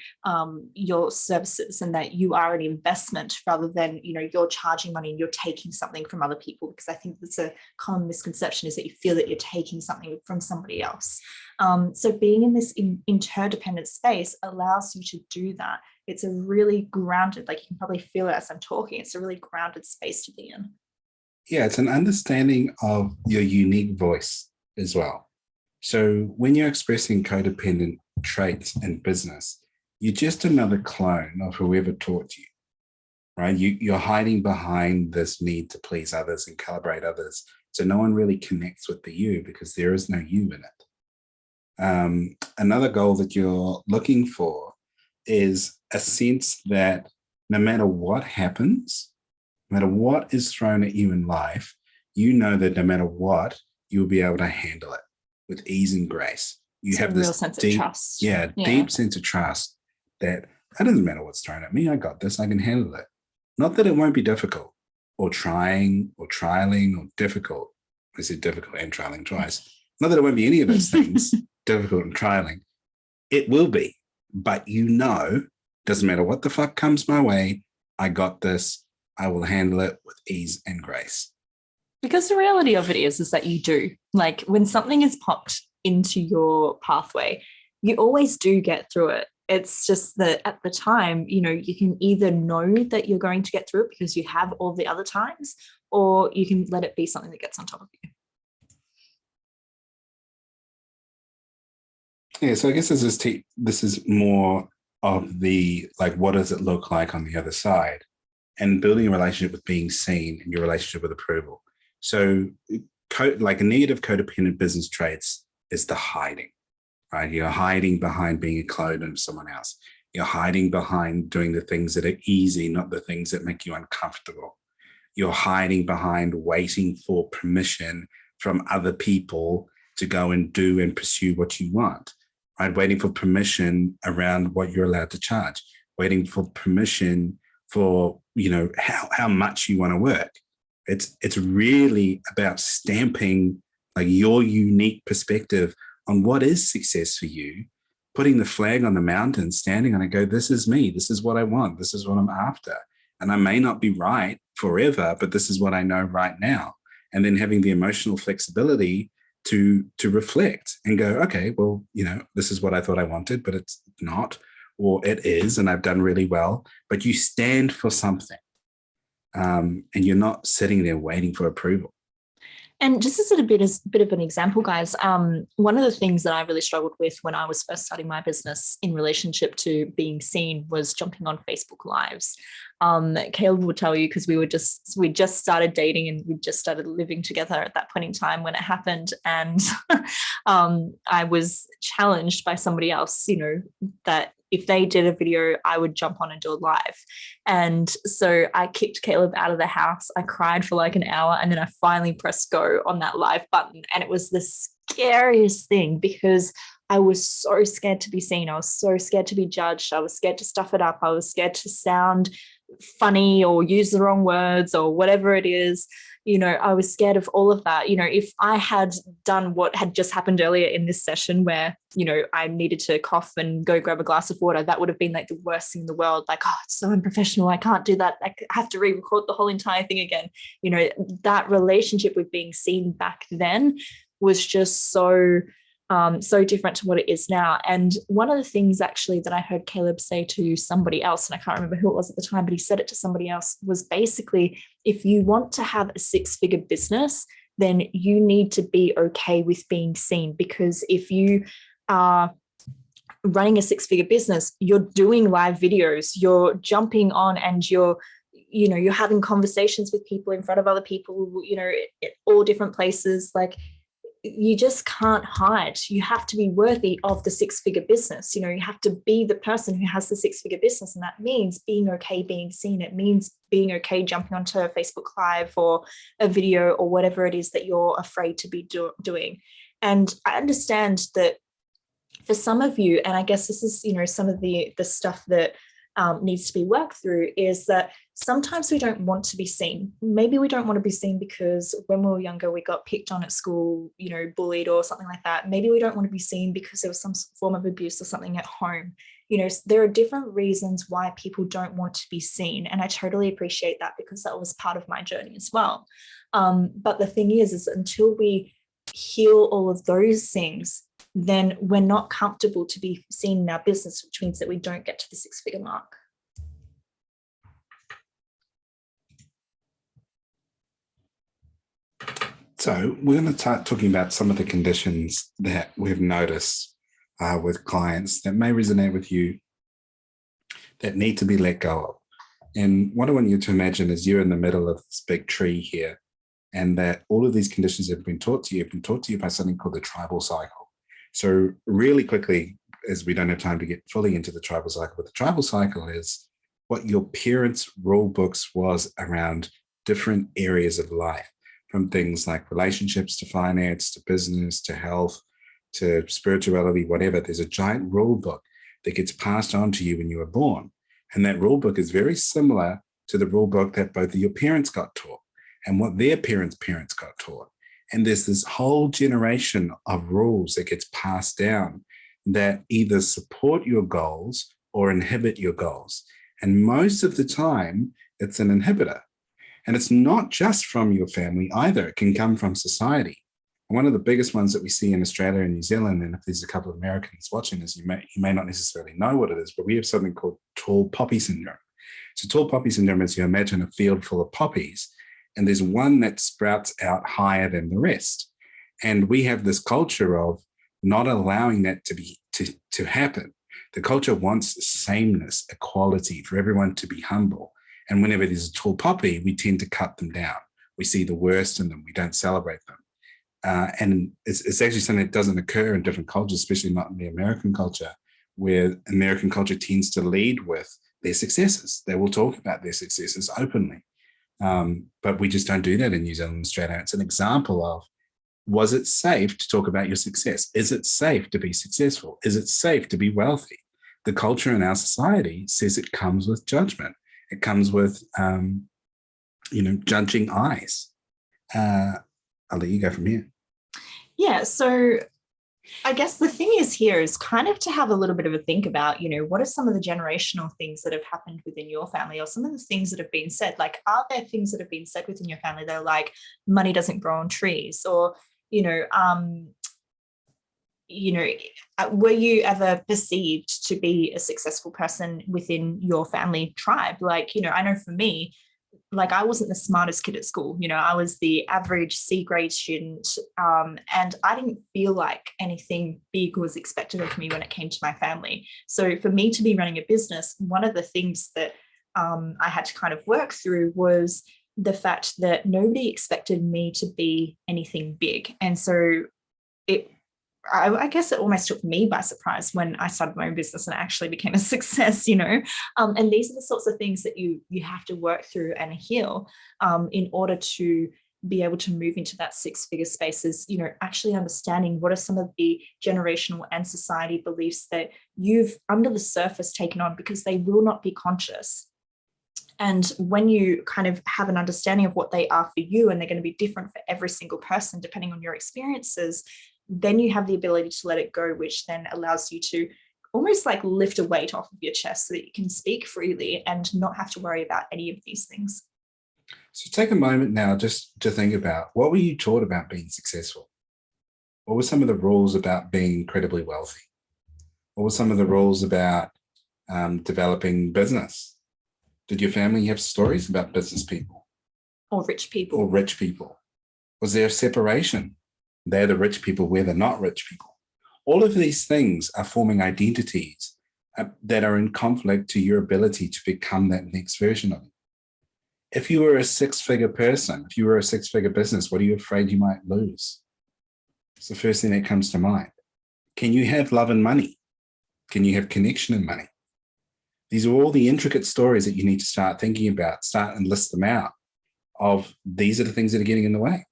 your services, and that you are an investment rather than, you're charging money and you're taking something from other people, because I think that's a common misconception, is that you feel that you're taking something from somebody else. So being in this interdependent space allows you to do that. It's a really grounded, like you can probably feel it as I'm talking, it's a really grounded space to be in. Yeah, it's an understanding of your unique voice as well. So when you're expressing codependent traits in business, you're just another clone of whoever taught you, right? You're hiding behind this need to please others and calibrate others. So no one really connects with the you, because there is no you in it. Another goal that you're looking for is a sense that no matter what happens, no matter what is thrown at you in life, that no matter what, you'll be able to handle it with ease and grace. You have this real sense of trust. Deep sense of trust that it doesn't matter what's thrown at me. I got this. I can handle it. Not that it won't be difficult or trying or trialing or difficult, I said difficult and trialing twice. Not that it won't be any of those things, difficult and trialing. It will be, but doesn't matter what the fuck comes my way, I got this. I will handle it with ease and grace. Because the reality of it is that you do. Like when something is popped into your pathway, you always do get through it. It's just that at the time, you can either know that you're going to get through it because you have all the other times, or you can let it be something that gets on top of you. Yeah, so I guess this is more of the, like, what does it look like on the other side? And building a relationship with being seen and your relationship with approval. So like a negative codependent business traits is the hiding, right? You're hiding behind being a clone of someone else. You're hiding behind doing the things that are easy, not the things that make you uncomfortable. You're hiding behind waiting for permission from other people to go and do and pursue what you want, right? Waiting for permission around what you're allowed to charge, waiting for permission for, how much you want to work. It's really about stamping like your unique perspective on what is success for you, putting the flag on the mountain, standing on it, go, this is me, this is what I want, this is what I'm after. And I may not be right forever, but this is what I know right now. And then having the emotional flexibility to reflect and go, okay, well, this is what I thought I wanted, but it's not, or it is, and I've done really well. But you stand for something, and you're not sitting there waiting for approval. And just as a bit of an example, guys, one of the things that I really struggled with when I was first starting my business in relationship to being seen was jumping on Facebook Lives. Caleb will tell you, because we just started dating and we just started living together at that point in time when it happened. And I was challenged by somebody else, that if they did a video, I would jump on and do a live. And so I kicked Caleb out of the house. I cried for like an hour, and then I finally pressed go on that live button. And it was the scariest thing because I was so scared to be seen. I was so scared to be judged. I was scared to stuff it up. I was scared to sound funny or use the wrong words or whatever it is. I was scared of all of that. If I had done what had just happened earlier in this session where, I needed to cough and go grab a glass of water, that would have been like the worst thing in the world. Like, oh, it's so unprofessional. I can't do that. I have to re-record the whole entire thing again. That relationship with being seen back then was just so different to what it is now. And one of the things actually that I heard Caleb say to somebody else, and I can't remember who it was at the time, but he said it to somebody else, was basically, if you want to have a six-figure business, then you need to be okay with being seen. Because if you are running a six-figure business, you're doing live videos, you're jumping on, and you're having conversations with people in front of other people, at all different places. Like, you just can't hide. You have to be worthy of the six-figure business. You have to be the person who has the six-figure business. And that means being okay being seen. It means being okay jumping onto a Facebook Live or a video or whatever it is that you're afraid to be doing. And I understand that for some of you, and I guess this is, some of the stuff that needs to be worked through, is that sometimes we don't want to be seen. Maybe we don't want to be seen because when we were younger, we got picked on at school, bullied or something like that. Maybe we don't want to be seen because there was some form of abuse or something at home. There are different reasons why people don't want to be seen. And I totally appreciate that, because that was part of my journey as well. But the thing is until we heal all of those things, then we're not comfortable to be seen in our business, which means that we don't get to the six-figure mark. So we're going to start talking about some of the conditions that we've noticed with clients that may resonate with you, that need to be let go of. And what I want you to imagine is you're in the middle of this big tree here, and that all of these conditions have been taught to you by something called the tribal cycle. So really quickly, as we don't have time to get fully into the tribal cycle, but the tribal cycle is what your parents' rule books was around different areas of life, from things like relationships to finance to business to health to spirituality, whatever. There's a giant rule book that gets passed on to you when you were born. And that rule book is very similar to the rule book that both of your parents got taught and what their parents' parents got taught. And there's this whole generation of rules that gets passed down that either support your goals or inhibit your goals. And most of the time, it's an inhibitor. And it's not just from your family either. It can come from society. One of the biggest ones that we see in Australia and New Zealand, and if there's a couple of Americans watching this, you may not necessarily know what it is, but we have something called tall poppy syndrome. So tall poppy syndrome is, you imagine a field full of poppies, and there's one that sprouts out higher than the rest. And we have this culture of not allowing that to happen. The culture wants sameness, equality, for everyone to be humble. And whenever there's a tall poppy, we tend to cut them down. We see the worst in them. We don't celebrate them. And it's actually something that doesn't occur in different cultures, especially not in the American culture, where American culture tends to lead with their successes. They will talk about their successes openly. But we just don't do that in New Zealand and Australia. It's an example of, was it safe to talk about your success? Is it safe to be successful? Is it safe to be wealthy? The culture in our society says it comes with judgment. It comes with, judging eyes. I'll let you go from here. Yeah, so I guess the thing is here is kind of to have a little bit of a think about, what are some of the generational things that have happened within your family, or some of the things that have been said? Like, are there things that have been said within your family that are like, money doesn't grow on trees? Or, were you ever perceived to be a successful person within your family tribe? Like, I know for me, like, I wasn't the smartest kid at school. I was the average C grade student. And I didn't feel like anything big was expected of me when it came to my family. So for me to be running a business, one of the things that I had to kind of work through was the fact that nobody expected me to be anything big. And so I guess it almost took me by surprise when I started my own business and it actually became a success, and these are the sorts of things that you have to work through and heal in order to be able to move into that six-figure spaces, actually understanding what are some of the generational and society beliefs that you've under the surface taken on, because they will not be conscious. And when you kind of have an understanding of what they are for you, and they're going to be different for every single person depending on your experiences, then you have the ability to let it go, which then allows you to almost like lift a weight off of your chest so that you can speak freely and not have to worry about any of these things. So take a moment now just to think about, what were you taught about being successful? What were some of the rules about being incredibly wealthy? What were some of the rules about developing business? Did your family have stories about business people? Or rich people? Or rich people? Was there a separation? They're the rich people, we're the not rich people. All of these things are forming identities that are in conflict to your ability to become that next version of you. If you were a six-figure person, if you were a six-figure business, what are you afraid you might lose? It's the first thing that comes to mind. Can you have love and money? Can you have connection and money? These are all the intricate stories that you need to start thinking about, start and list them out of, these are the things that are getting in the way.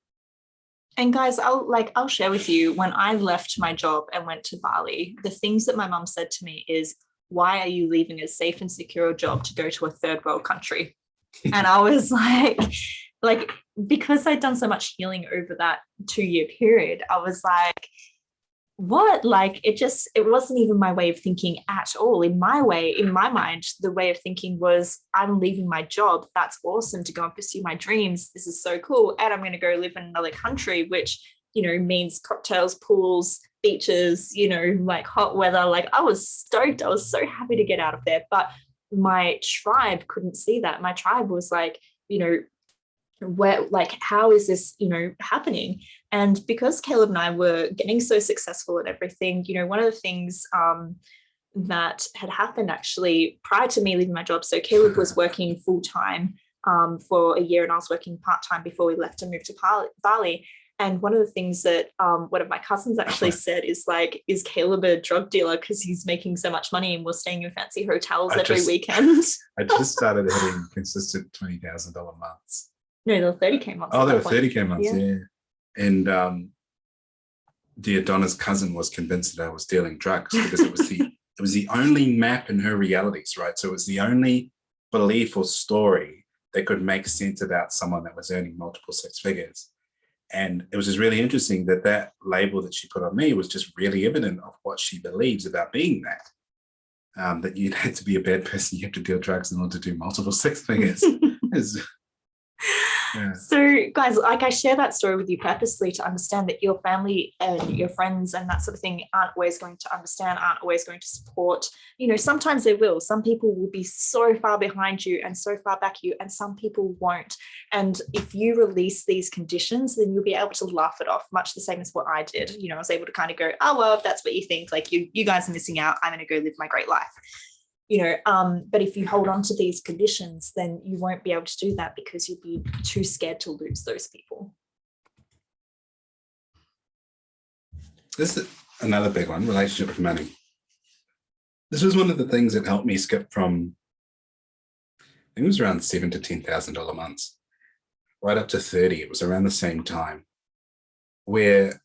And guys, I'll share with you, when I left my job and went to Bali, the things that my mum said to me is, why are you leaving a safe and secure job to go to a third world country? And I was like, because I'd done so much healing over that 2-year period, I was like, what? Like, it wasn't even my way of thinking at all. In my mind, the way of thinking was, I'm leaving my job. That's awesome to go and pursue my dreams. This is so cool. And I'm going to go live in another country, which, means cocktails, pools, beaches, like hot weather. Like, I was stoked. I was so happy to get out of there. But my tribe couldn't see that. My tribe was like, where, like, how is this, happening? And because Caleb and I were getting so successful at everything, one of the things that had happened actually prior to me leaving my job, so Caleb was working full-time for a year, and I was working part-time before we left and moved to Bali. And one of the things that one of my cousins actually said is like, is Caleb a drug dealer because he's making so much money and we're staying in fancy hotels every weekend? I just started hitting consistent $20,000 months. No, they were 30K months. Oh, they were 30K months, yeah. And Donna's cousin was convinced that I was dealing drugs because it was the only map in her realities, right? So it was the only belief or story that could make sense about someone that was earning multiple six figures. And it was just really interesting that that label that she put on me was just really evident of what she believes about being that. That you had to be a bad person, you have to deal drugs in order to do multiple six figures. Yeah. So, guys, like, I share that story with you purposely to understand that your family and your friends and that sort of thing aren't always going to understand, aren't always going to support. You know, sometimes they will. Some people will be so far behind you and so far back you, and some people won't. And if you release these conditions, then you'll be able to laugh it off, much the same as what I did. You know, I was able to kind of go, oh, well, if that's what you think, like, you guys are missing out. I'm going to go live my great life. You know, but if you hold on to these conditions, then you won't be able to do that because you'll be too scared to lose those people. This is another big one, relationship with money. This was one of the things that helped me skip from, I think it was around $7,000 to $10,000 months, right up to 30. It was around the same time, where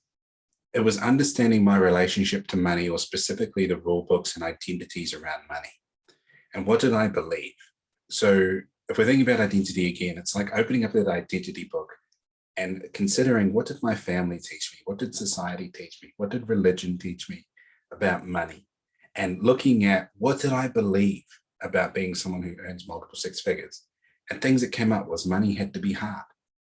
it was understanding my relationship to money, or specifically the rule books and identities around money. And what did I believe? So if we're thinking about identity again, it's like opening up that identity book and considering, what did my family teach me? What did society teach me? What did religion teach me about money? And looking at, what did I believe about being someone who earns multiple six figures? And things that came up was money had to be hard,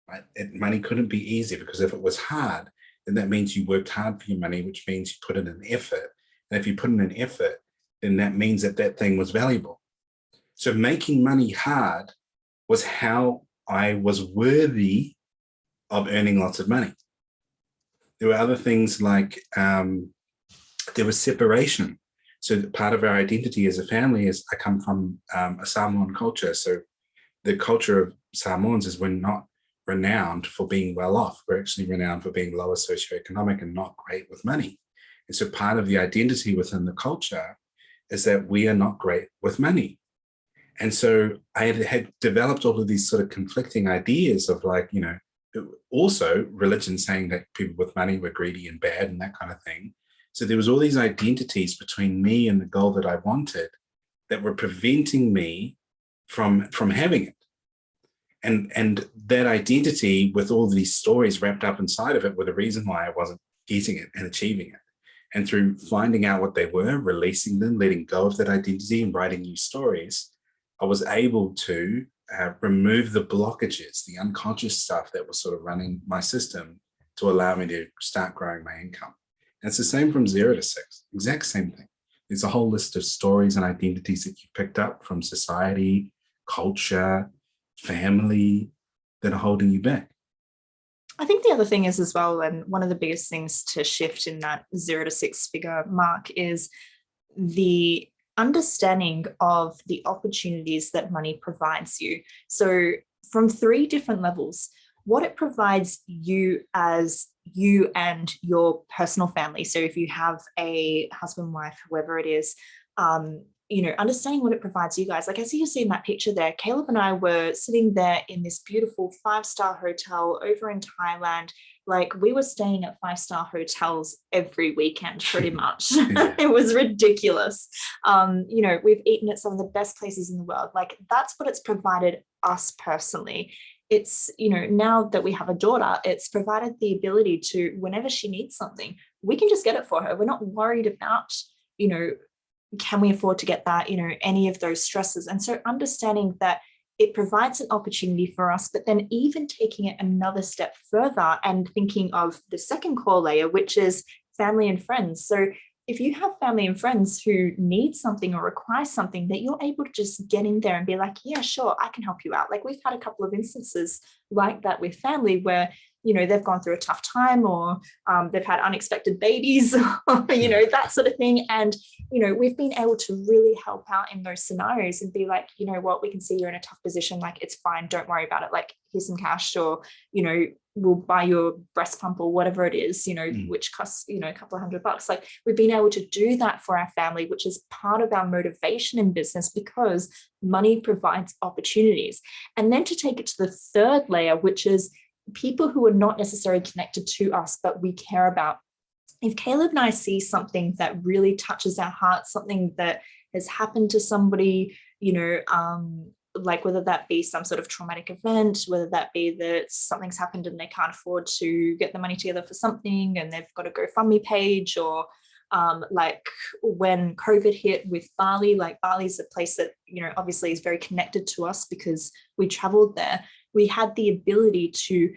right? Money couldn't be easy, because if it was hard, then that means you worked hard for your money, which means you put in an effort. And if you put in an effort, then that means that that thing was valuable. So making money hard was how I was worthy of earning lots of money. There were other things like there was separation. So part of our identity as a family is, I come from a Samoan culture. So the culture of Samoans is, we're not renowned for being well off. We're actually renowned for being lower socioeconomic and not great with money. And so part of the identity within the culture is that we are not great with money. And so I had developed all of these sort of conflicting ideas of, like, you know, also religion saying that people with money were greedy and bad and that kind of thing. So there was all these identities between me and the goal that I wanted that were preventing me from having it. And that identity, with all these stories wrapped up inside of it, were the reason why I wasn't getting it and achieving it. And through finding out what they were, releasing them, letting go of that identity and writing new stories, I was able to remove the blockages, the unconscious stuff that was sort of running my system, to allow me to start growing my income. And it's the same from 0 to 6, exact same thing. There's a whole list of stories and identities that you picked up from society, culture, family, that are holding you back. I think the other thing is as well, and one of the biggest things to shift in that 0 to 6 figure mark, is the understanding of the opportunities that money provides you. So from 3 different levels, what it provides you as you and your personal family. So if you have a husband, wife, whoever it is, you know, understanding what it provides you guys. Like, as you see in that picture there, Caleb and I were sitting there in this beautiful 5-star hotel over in Thailand. Like, we were staying at 5-star hotels every weekend, pretty much. Yeah. It was ridiculous. You know, we've eaten at some of the best places in the world. Like, that's what it's provided us personally. It's, you know, now that we have a daughter, it's provided the ability to, whenever she needs something, we can just get it for her. We're not worried about, you know, can we afford to get that, you know, any of those stresses. And so understanding that it provides an opportunity for us, but then even taking it another step further and thinking of the second core layer, which is family and friends. So if you have family and friends who need something or require something, that you're able to just get in there and be like, yeah, sure, I can help you out. Like, we've had a couple of instances like that with family where, you know, they've gone through a tough time, or they've had unexpected babies, or, you know, that sort of thing. And, you know, we've been able to really help out in those scenarios and be like, you know what, we can see you're in a tough position. Like, it's fine. Don't worry about it. Like, here's some cash, or, you know, we'll buy your breast pump or whatever it is, you know, which costs, you know, a couple of $100. Like, we've been able to do that for our family, which is part of our motivation in business, because money provides opportunities. And then to take it to the third layer, which is people who are not necessarily connected to us, but we care about. If Caleb and I see something that really touches our hearts, something that has happened to somebody, you know, like whether that be some sort of traumatic event, whether that be that something's happened and they can't afford to get the money together for something and they've got a GoFundMe page, or like when COVID hit with Bali, like Bali's a place that, you know, obviously is very connected to us because we traveled there. We had the ability to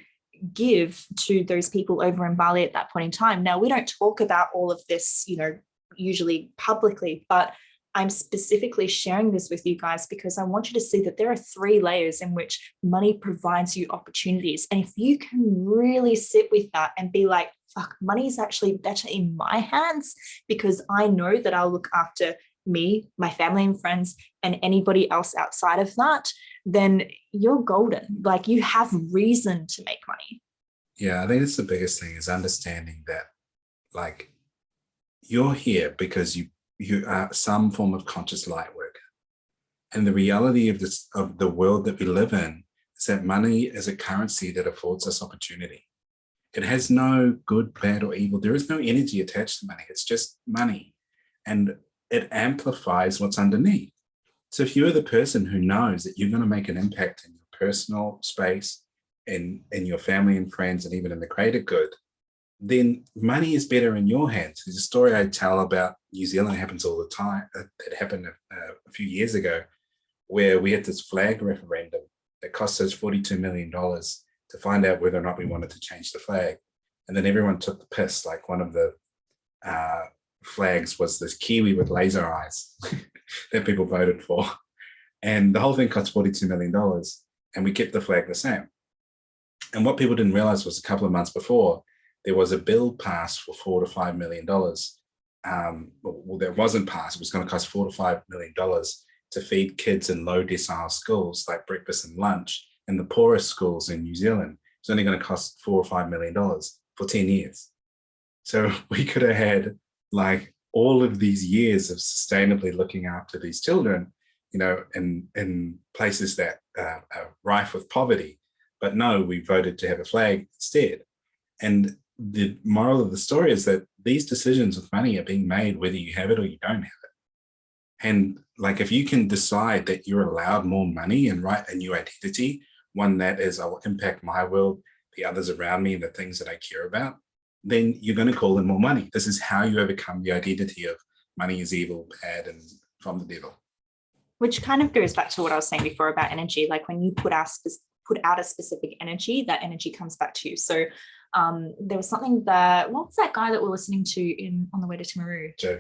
give to those people over in Bali at that point in time. Now, we don't talk about all of this, you know, usually publicly, but I'm specifically sharing this with you guys because I want you to see that there are 3 layers in which money provides you opportunities. And if you can really sit with that and be like, fuck, money is actually better in my hands because I know that I'll look after me, my family and friends, and anybody else outside of that, then you're golden. Like, you have reason to make money. Yeah, I think it's the biggest thing is understanding that, like, you're here because you are some form of conscious light worker. And the reality of this, of the world that we live in, is that money is a currency that affords us opportunity. It has no good, bad, or evil. There is no energy attached to money. It's just money. And it amplifies what's underneath. So if you're the person who knows that you're going to make an impact in your personal space, in your family and friends, and even in the greater good, then money is better in your hands. There's a story I tell about New Zealand. It happens all the time. It happened a few years ago, where we had this flag referendum that cost us $42 million to find out whether or not we wanted to change the flag. And then everyone took the piss. Like, one of the flags was this Kiwi with laser eyes that people voted for. And the whole thing cost $42 million. And we kept the flag the same. And what people didn't realize was a couple of months before, there was a bill passed for $4 to $5 million. Well, that wasn't passed. It was going to cost $4 to $5 million to feed kids in low decile schools, like breakfast and lunch, in the poorest schools in New Zealand. It's only going to cost $4 or $5 million for 10 years. So we could have had, like, all of these years of sustainably looking after these children, you know, in places that are rife with poverty. But no, we voted to have a flag instead. And the moral of the story is that these decisions with money are being made whether you have it or you don't have it. And, like, if you can decide that you're allowed more money and write a new identity, one that is, I will impact my world, the others around me, and the things that I care about, then you're going to call in more money. This is how you overcome the identity of money is evil, bad, and from the devil. Which kind of goes back to what I was saying before about energy. Like, when you put out a specific energy, that energy comes back to you. So there was something that, what was that guy that we're listening to on the way to Timaru? Joe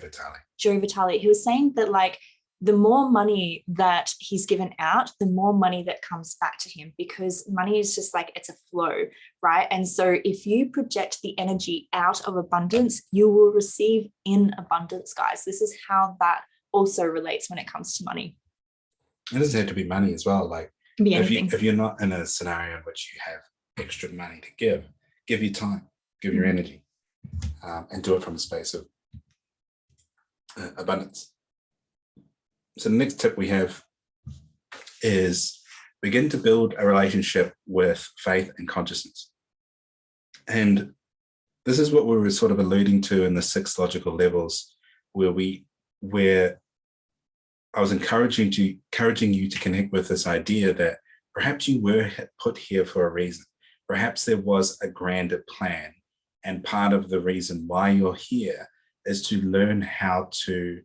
Vitale. He was saying that, like, the more money that he's given out, the more money that comes back to him, because money is just like, it's a flow, right? And so if you project the energy out of abundance, you will receive in abundance, guys. This is how that also relates when it comes to money. It doesn't have to be money as well. Like, It can be anything. If you're not in a scenario in which you have extra money to give your time, give your energy, and do it from a space of abundance. So the next tip we have is begin to build a relationship with faith and consciousness. And this is what we were sort of alluding to in the 6 logical levels, where I was encouraging you to connect with this idea that perhaps you were put here for a reason. Perhaps there was a grander plan. And part of the reason why you're here is to learn how to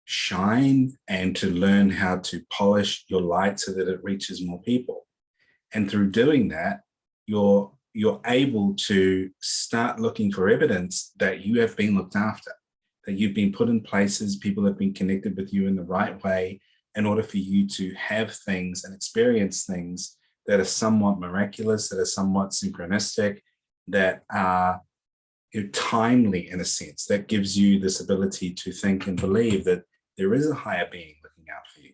shine and to learn how to polish your light so that it reaches more people. And through doing that, you're able to start looking for evidence that you have been looked after, that you've been put in places, people have been connected with you in the right way in order for you to have things and experience things that are somewhat miraculous, that are somewhat synchronistic, that are timely in a sense, that gives you this ability to think and believe that there is a higher being looking out for you.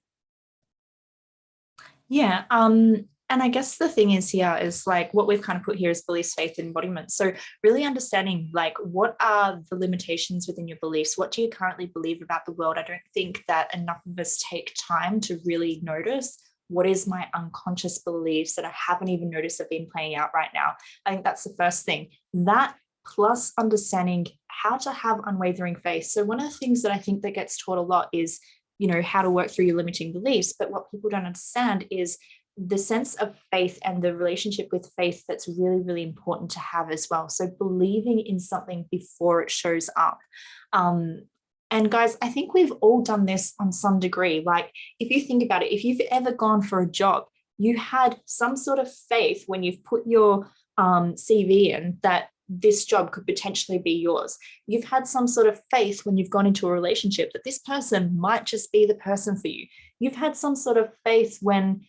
Yeah. And I guess the thing is here is, like, what we've kind of put here is beliefs, faith, and embodiment. So really understanding, like, what are the limitations within your beliefs? What do you currently believe about the world? I don't think that enough of us take time to really notice what is my unconscious beliefs that I haven't even noticed have been playing out right now. I think that's the first thing. That plus understanding how to have unwavering faith. So one of the things that I think that gets taught a lot is how to work through your limiting beliefs. But what people don't understand is the sense of faith and the relationship with faith that's really, really important to have as well. So believing in something before it shows up. And guys, I think we've all done this on some degree. Like, if you think about it, if you've ever gone for a job, you had some sort of faith when you've put your CV in that this job could potentially be yours. You've had some sort of faith when you've gone into a relationship that this person might just be the person for you. You've had some sort of faith when,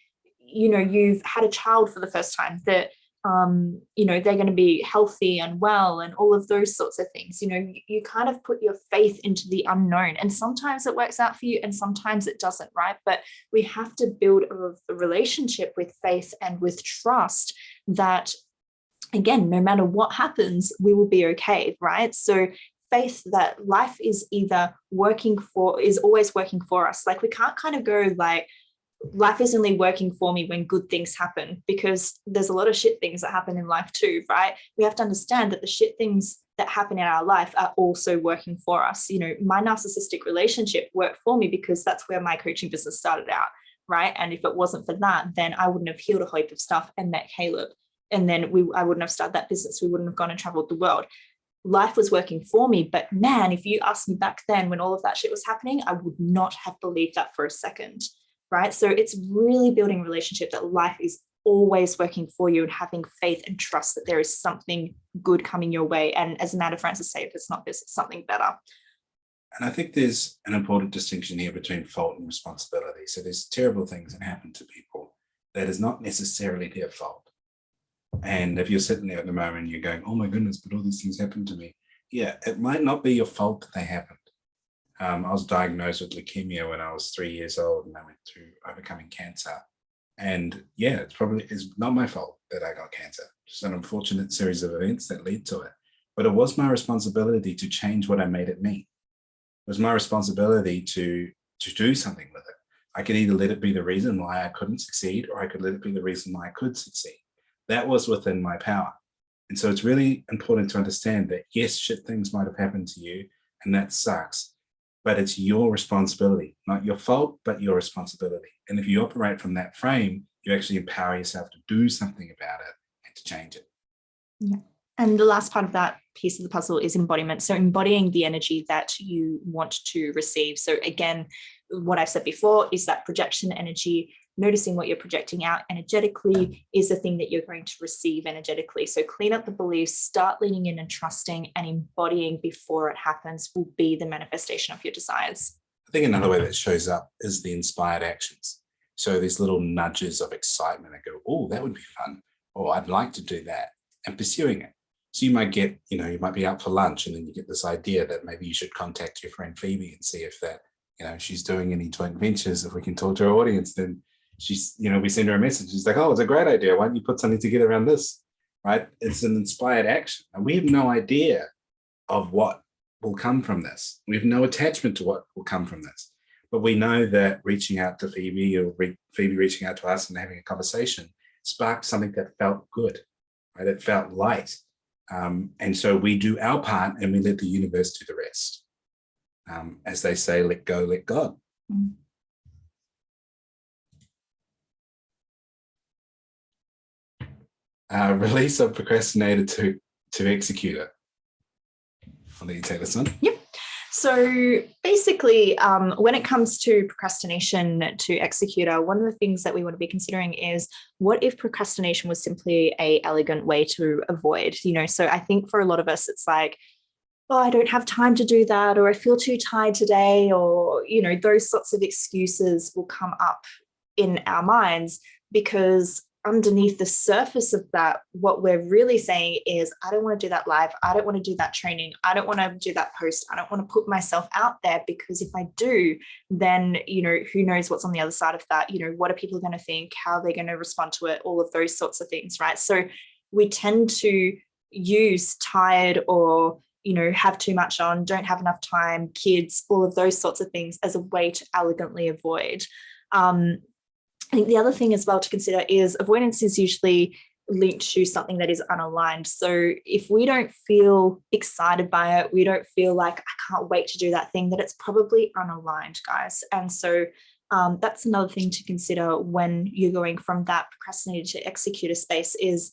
you've had a child for the first time that, they're going to be healthy and well and all of those sorts of things. You kind of put your faith into the unknown, and sometimes it works out for you and sometimes it doesn't, right? But we have to build a relationship with faith and with trust that, again, no matter what happens, we will be okay, right? So faith that life is always working for us. Like, we can't kind of go like, life is only working for me when good things happen, because there's a lot of shit things that happen in life too, right? We have to understand that the shit things that happen in our life are also working for us. My narcissistic relationship worked for me because that's where my coaching business started out, right? And if it wasn't for that, then I wouldn't have healed a whole heap of stuff and met Caleb. And then I wouldn't have started that business. We wouldn't have gone and traveled the world. Life was working for me. But man, if you asked me back then when all of that shit was happening, I would not have believed that for a second. Right? So it's really building a relationship that life is always working for you, and having faith and trust that there is something good coming your way. And as Amanda Francis said, if it's not this, it's something better. And I think there's an important distinction here between fault and responsibility. So there's terrible things that happen to people that is not necessarily their fault. And if you're sitting there at the moment and you're going, oh my goodness, but all these things happened to me. Yeah, it might not be your fault that they happened. I was diagnosed with leukemia when I was 3 years old, and I went through overcoming cancer. And yeah, it's not my fault that I got cancer. Just an unfortunate series of events that led to it. But it was my responsibility to change what I made it mean. It was my responsibility to do something with it. I could either let it be the reason why I couldn't succeed, or I could let it be the reason why I could succeed. That was within my power. And so it's really important to understand that, yes, shit things might have happened to you, and that sucks. But it's your responsibility, not your fault, but your responsibility. And if you operate from that frame, you actually empower yourself to do something about it and to change it. Yeah. And the last part of that piece of the puzzle is embodiment. So embodying the energy that you want to receive. So again, what I've said before is that projection energy. Noticing what you're projecting out energetically is the thing that you're going to receive energetically. So clean up the beliefs, start leaning in and trusting, and embodying before it happens will be the manifestation of your desires. I think another way that shows up is the inspired actions. So these little nudges of excitement that go, oh, that would be fun, or I'd like to do that, and pursuing it. So you might get, you might be out for lunch, and then you get this idea that maybe you should contact your friend Phoebe and see if that, she's doing any joint ventures. If we can talk to her audience, then she's, we send her a message. She's like, oh, it's a great idea. Why don't you put something together around this, right? It's an inspired action. And we have no idea of what will come from this. We have no attachment to what will come from this. But we know that reaching out to Phoebe, or Phoebe reaching out to us and having a conversation, sparked something that felt good, right? It felt light. And so we do our part, and we let the universe do the rest. As they say, let go, let God. Mm. Release of procrastinator to executor. I'll let you take this one. Yep. So basically, when it comes to procrastination to executor, one of the things that we want to be considering is, what if procrastination was simply an elegant way to avoid, so I think for a lot of us, it's like, oh, I don't have time to do that, or I feel too tired today, or, those sorts of excuses will come up in our minds, because underneath the surface of that, what we're really saying is, I don't want to do that live. I don't want to do that training. I don't want to do that post. I don't want to put myself out there, because if I do, then, who knows what's on the other side of that? What are people going to think? How are they going to respond to it? All of those sorts of things, right? So we tend to use tired, or, have too much on, don't have enough time, kids, all of those sorts of things as a way to elegantly avoid. I think the other thing as well to consider is, avoidance is usually linked to something that is unaligned. So if we don't feel excited by it, we don't feel like I can't wait to do that thing, that it's probably unaligned, guys. And so that's another thing to consider when you're going from that procrastinator to executor space is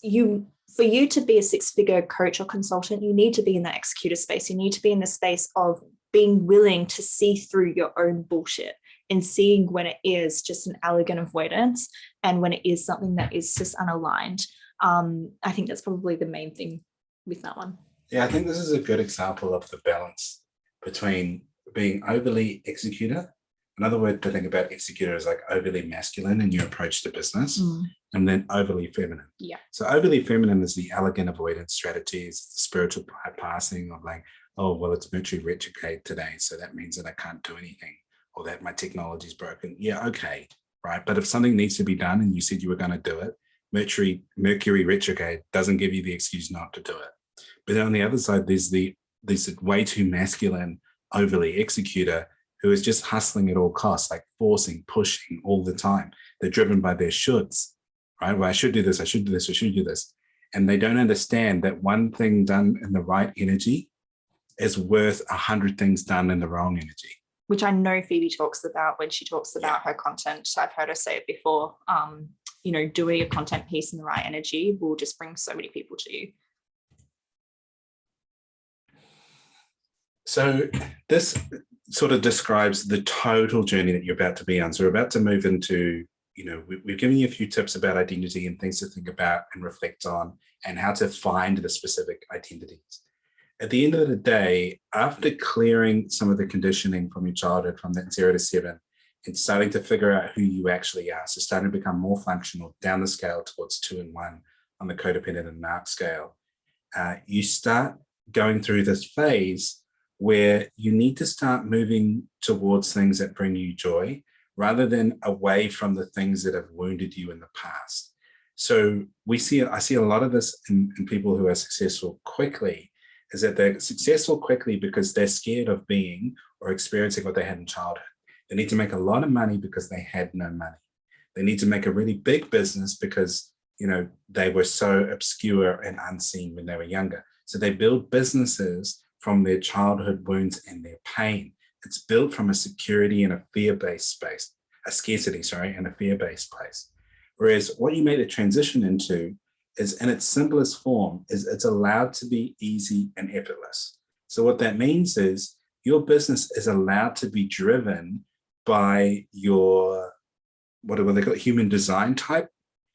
for you to be a six-figure coach or consultant, you need to be in that executor space. You need to be in the space of being willing to see through your own bullshit and seeing when it is just an elegant avoidance and when it is something that is just unaligned. I think that's probably the main thing with that one. Yeah, I think this is a good example of the balance between being overly executor. Another word to think about executor is like overly masculine in your approach to business, and then overly feminine. Yeah. So overly feminine is the elegant avoidance strategies, the spiritual bypassing of like, oh, well, it's Mercury retrograde today, so that means that I can't do anything, or that my technology is broken. Yeah, okay, right. But if something needs to be done and you said you were going to do it, Mercury retrograde doesn't give you the excuse not to do it. But on the other side, there's way too masculine, overly executor who is just hustling at all costs, like forcing, pushing all the time. They're driven by their shoulds, right? Well, I should do this, I should do this, I should do this. And they don't understand that one thing done in the right energy is worth 100 things done in the wrong energy. Which I know Phoebe talks about when she talks about her content. I've heard her say it before. Doing a content piece in the right energy will just bring so many people to you. So this sort of describes the total journey that you're about to be on. So we're about to move into, we've given you a few tips about identity and things to think about and reflect on and how to find the specific identities. At the end of the day, after clearing some of the conditioning from your childhood, from that 0 to 7, and starting to figure out who you actually are, so starting to become more functional down the scale towards 2 and 1 on the codependent and narc scale, you start going through this phase where you need to start moving towards things that bring you joy rather than away from the things that have wounded you in the past. So I see a lot of this in people who are successful quickly, is that they're successful quickly because they're scared of being or experiencing what they had in childhood. They need to make a lot of money because they had no money. They need to make a really big business because, they were so obscure and unseen when they were younger. So they build businesses from their childhood wounds and their pain. It's built from a security and a fear-based space, a scarcity, and a fear-based place. Whereas what you made a transition into is, in its simplest form, is it's allowed to be easy and effortless. So what that means is your business is allowed to be driven by your, what do they call it, human design type.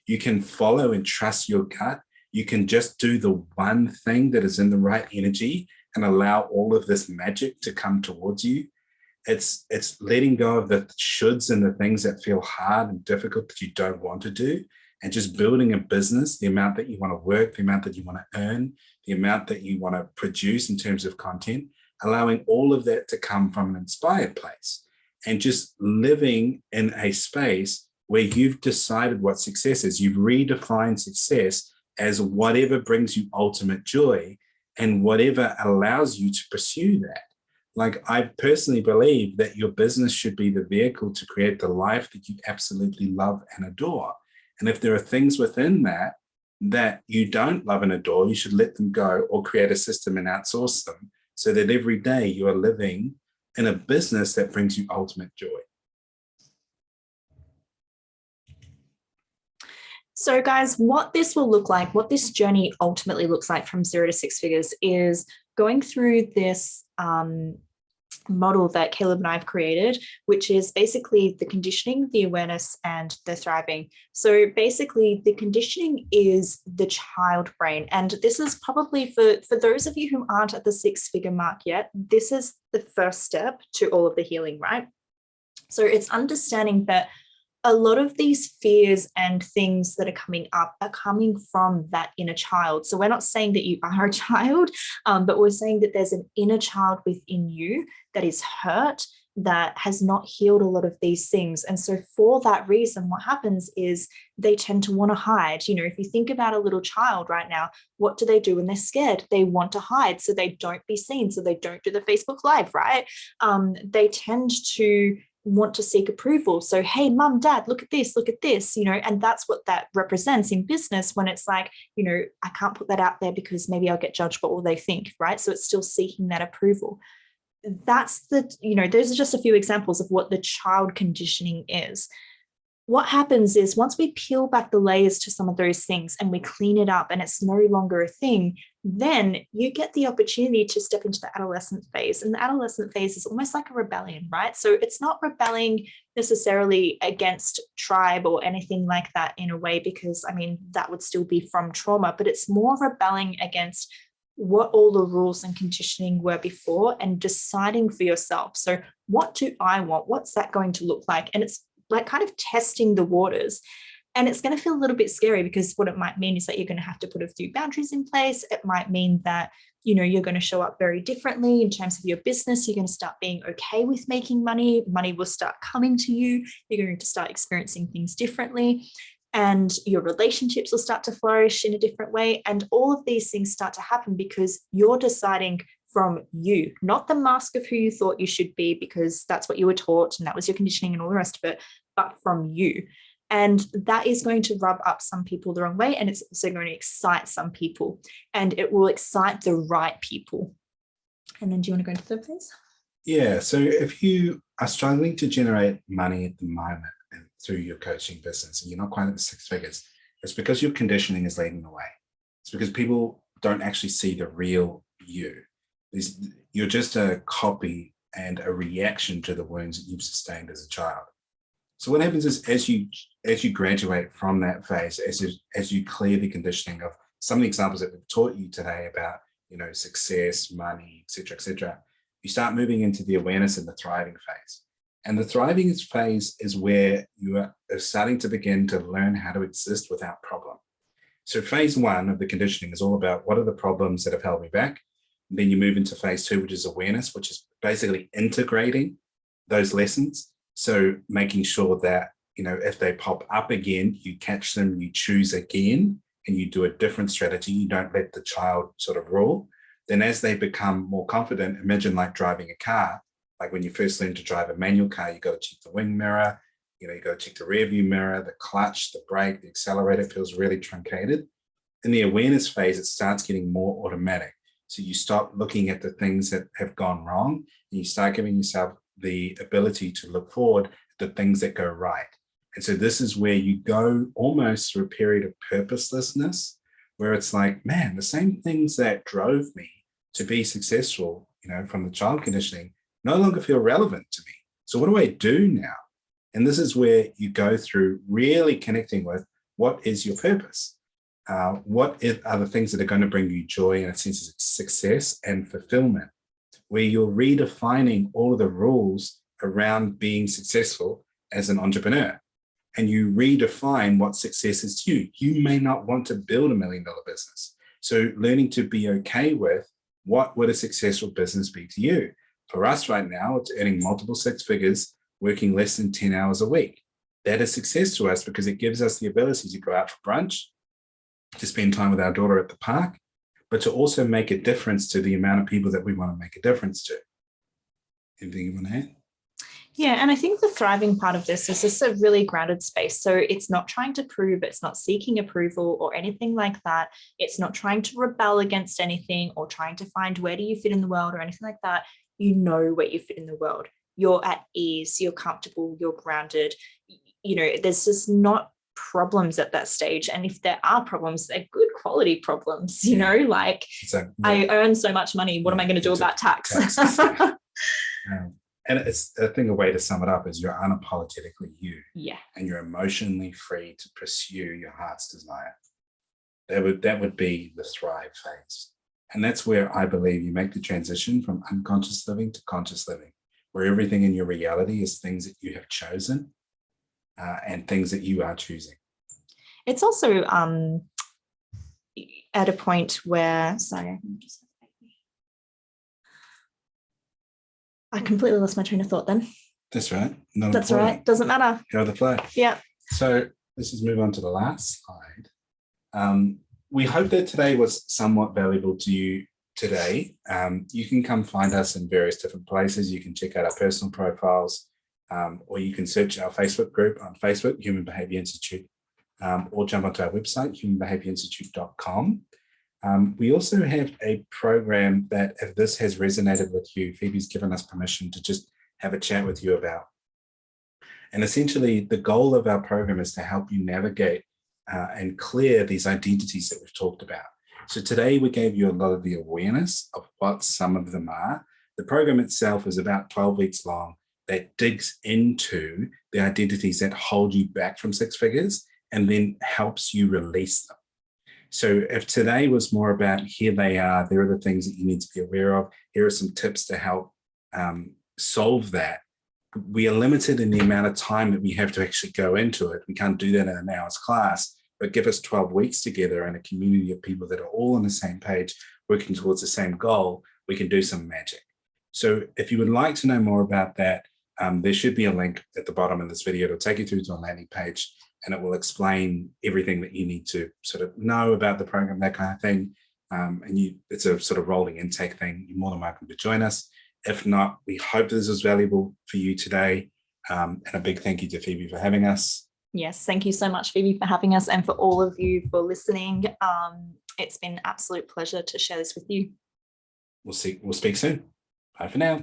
You can follow and trust your gut. You can just do the one thing that is in the right energy and allow all of this magic to come towards you. It's letting go of the shoulds and the things that feel hard and difficult that you don't want to do, and just building a business, the amount that you want to work, the amount that you want to earn, the amount that you want to produce in terms of content, allowing all of that to come from an inspired place, and just living in a space where you've decided what success is. You've redefined success as whatever brings you ultimate joy and whatever allows you to pursue that. Like, I personally believe that your business should be the vehicle to create the life that you absolutely love and adore. And if there are things within that you don't love and adore, you should let them go or create a system and outsource them so that every day you are living in a business that brings you ultimate joy. So guys, what this will look like, what this journey ultimately looks like from 0 to 6 figures, is going through this model that Caleb and I have created, which is basically the conditioning, the awareness, and the thriving. So basically the conditioning is the child brain. And this is probably for those of you who aren't at the 6-figure mark yet, this is the first step to all of the healing, right? So it's understanding that a lot of these fears and things that are coming up are coming from that inner child. So we're not saying that you are a child, but we're saying that there's an inner child within you that is hurt, that has not healed a lot of these things. And so for that reason, what happens is they tend to want to hide. You know, if you think about a little child right now, what do they do when they're scared? They want to hide so they don't be seen, so they don't do the Facebook Live, right? They tend to want to seek approval. So, hey, mum, dad, look at this, and that's what that represents in business when it's like, I can't put that out there because maybe I'll get judged, what will they think, right? So it's still seeking that approval. Those are just a few examples of what the child conditioning is. What happens is once we peel back the layers to some of those things and we clean it up and it's no longer a thing, then you get the opportunity to step into the adolescent phase. And the adolescent phase is almost like a rebellion, right? So it's not rebelling necessarily against tribe or anything like that in a way, because that would still be from trauma, but it's more rebelling against what all the rules and conditioning were before and deciding for yourself. So what do I want? What's that going to look like? And it's like kind of testing the waters. And it's going to feel a little bit scary, because what it might mean is that you're going to have to put a few boundaries in place. It might mean that, you're going to show up very differently in terms of your business. You're going to start being okay with making money. Money will start coming to you. You're going to start experiencing things differently. And your relationships will start to flourish in a different way. And all of these things start to happen because you're deciding from you, not the mask of who you thought you should be, because that's what you were taught and that was your conditioning and all the rest of it, but from you. And that is going to rub up some people the wrong way. And it's also going to excite some people, and it will excite the right people. And then do you want to go into the third phase? Yeah. So if you are struggling to generate money at the moment and through your coaching business and you're not quite at the 6 figures, it's because your conditioning is leading the way. It's because people don't actually see the real you. You're just a copy and a reaction to the wounds that you've sustained as a child. So what happens is as you graduate from that phase, as you clear the conditioning of some of the examples that we've taught you today about, success, money, et cetera, you start moving into the awareness and the thriving phase. And the thriving phase is where you are starting to begin to learn how to exist without problem. So phase 1 of the conditioning is all about what are the problems that have held me back. And then you move into phase 2, which is awareness, which is basically integrating those lessons. So making sure that, if they pop up again, you catch them, you choose again, and you do a different strategy. You don't let the child sort of rule. Then as they become more confident, imagine like driving a car. Like when you first learn to drive a manual car, you got to check the wing mirror, you got to check the rear view mirror, the clutch, the brake, the accelerator feels really truncated. In the awareness phase, it starts getting more automatic. So you stop looking at the things that have gone wrong, and you start giving yourself the ability to look forward at the things that go right. And so this is where you go almost through a period of purposelessness, where it's like, man, the same things that drove me to be successful, from the child conditioning, no longer feel relevant to me. So what do I do now? And this is where you go through really connecting with what is your purpose? What are the things that are going to bring you joy and a sense of success and fulfillment, where you're redefining all of the rules around being successful as an entrepreneur. And you redefine what success is to you. You may not want to build $1 million business. So learning to be okay with what would a successful business be to you. For us right now, it's earning multiple 6 figures, working less than 10 hours a week. That is success to us because it gives us the ability to go out for brunch, to spend time with our daughter at the park, but to also make a difference to the amount of people that we want to make a difference to. Anything you want to add? Yeah, and I think the thriving part of this is just a really grounded space. So it's not trying to prove, it's not seeking approval or anything like that. It's not trying to rebel against anything or trying to find where do you fit in the world or anything like that. You know where you fit in the world. You're at ease, you're comfortable, you're grounded. There's just not problems at that stage. And if there are problems, they're good quality problems, like I earn so much money. What am I going to do about tax? And it's, I think, a way to sum it up is you're unapologetically you. Yeah. And you're emotionally free to pursue your heart's desire. That would be the thrive phase. And that's where I believe you make the transition from unconscious living to conscious living, where everything in your reality is things that you have chosen and things that you are choosing. It's also at a point where, I completely lost my train of thought then. That's right. That's right. Doesn't matter. Go with the flow. Yeah. So let's just move on to the last slide. We hope that today was somewhat valuable to you today. You can come find us in various different places. You can check out our personal profiles. or you can search our Facebook group on Facebook, Human Behaviour Institute, or jump onto our website, humanbehaviourinstitute.com. We also have a program that, if this has resonated with you, Phoebe's given us permission to just have a chat with you about. And essentially, the goal of our program is to help you navigate and clear these identities that we've talked about. So today we gave you a lot of the awareness of what some of them are. The program itself is about 12 weeks long that digs into the identities that hold you back from six figures and then helps you release them. So if today was more about here they are, there are the things that you need to be aware of, here are some tips to help solve that. We are limited in the amount of time that we have to actually go into it. We can't do that in an hour's class, but give us 12 weeks together and a community of people that are all on the same page, working towards the same goal, we can do some magic. So if you would like to know more about that, there should be a link at the bottom of this video. It'll take you through to a landing page and it will explain everything that you need to sort of know about the program, that kind of thing. It's a sort of rolling intake thing. You're more than welcome to join us. If not, we hope this was valuable for you today. And a big thank you to Phoebe for having us. Yes, thank you so much, Phoebe, for having us, and for all of you for listening. It's been an absolute pleasure to share this with you. We'll speak soon. Bye for now.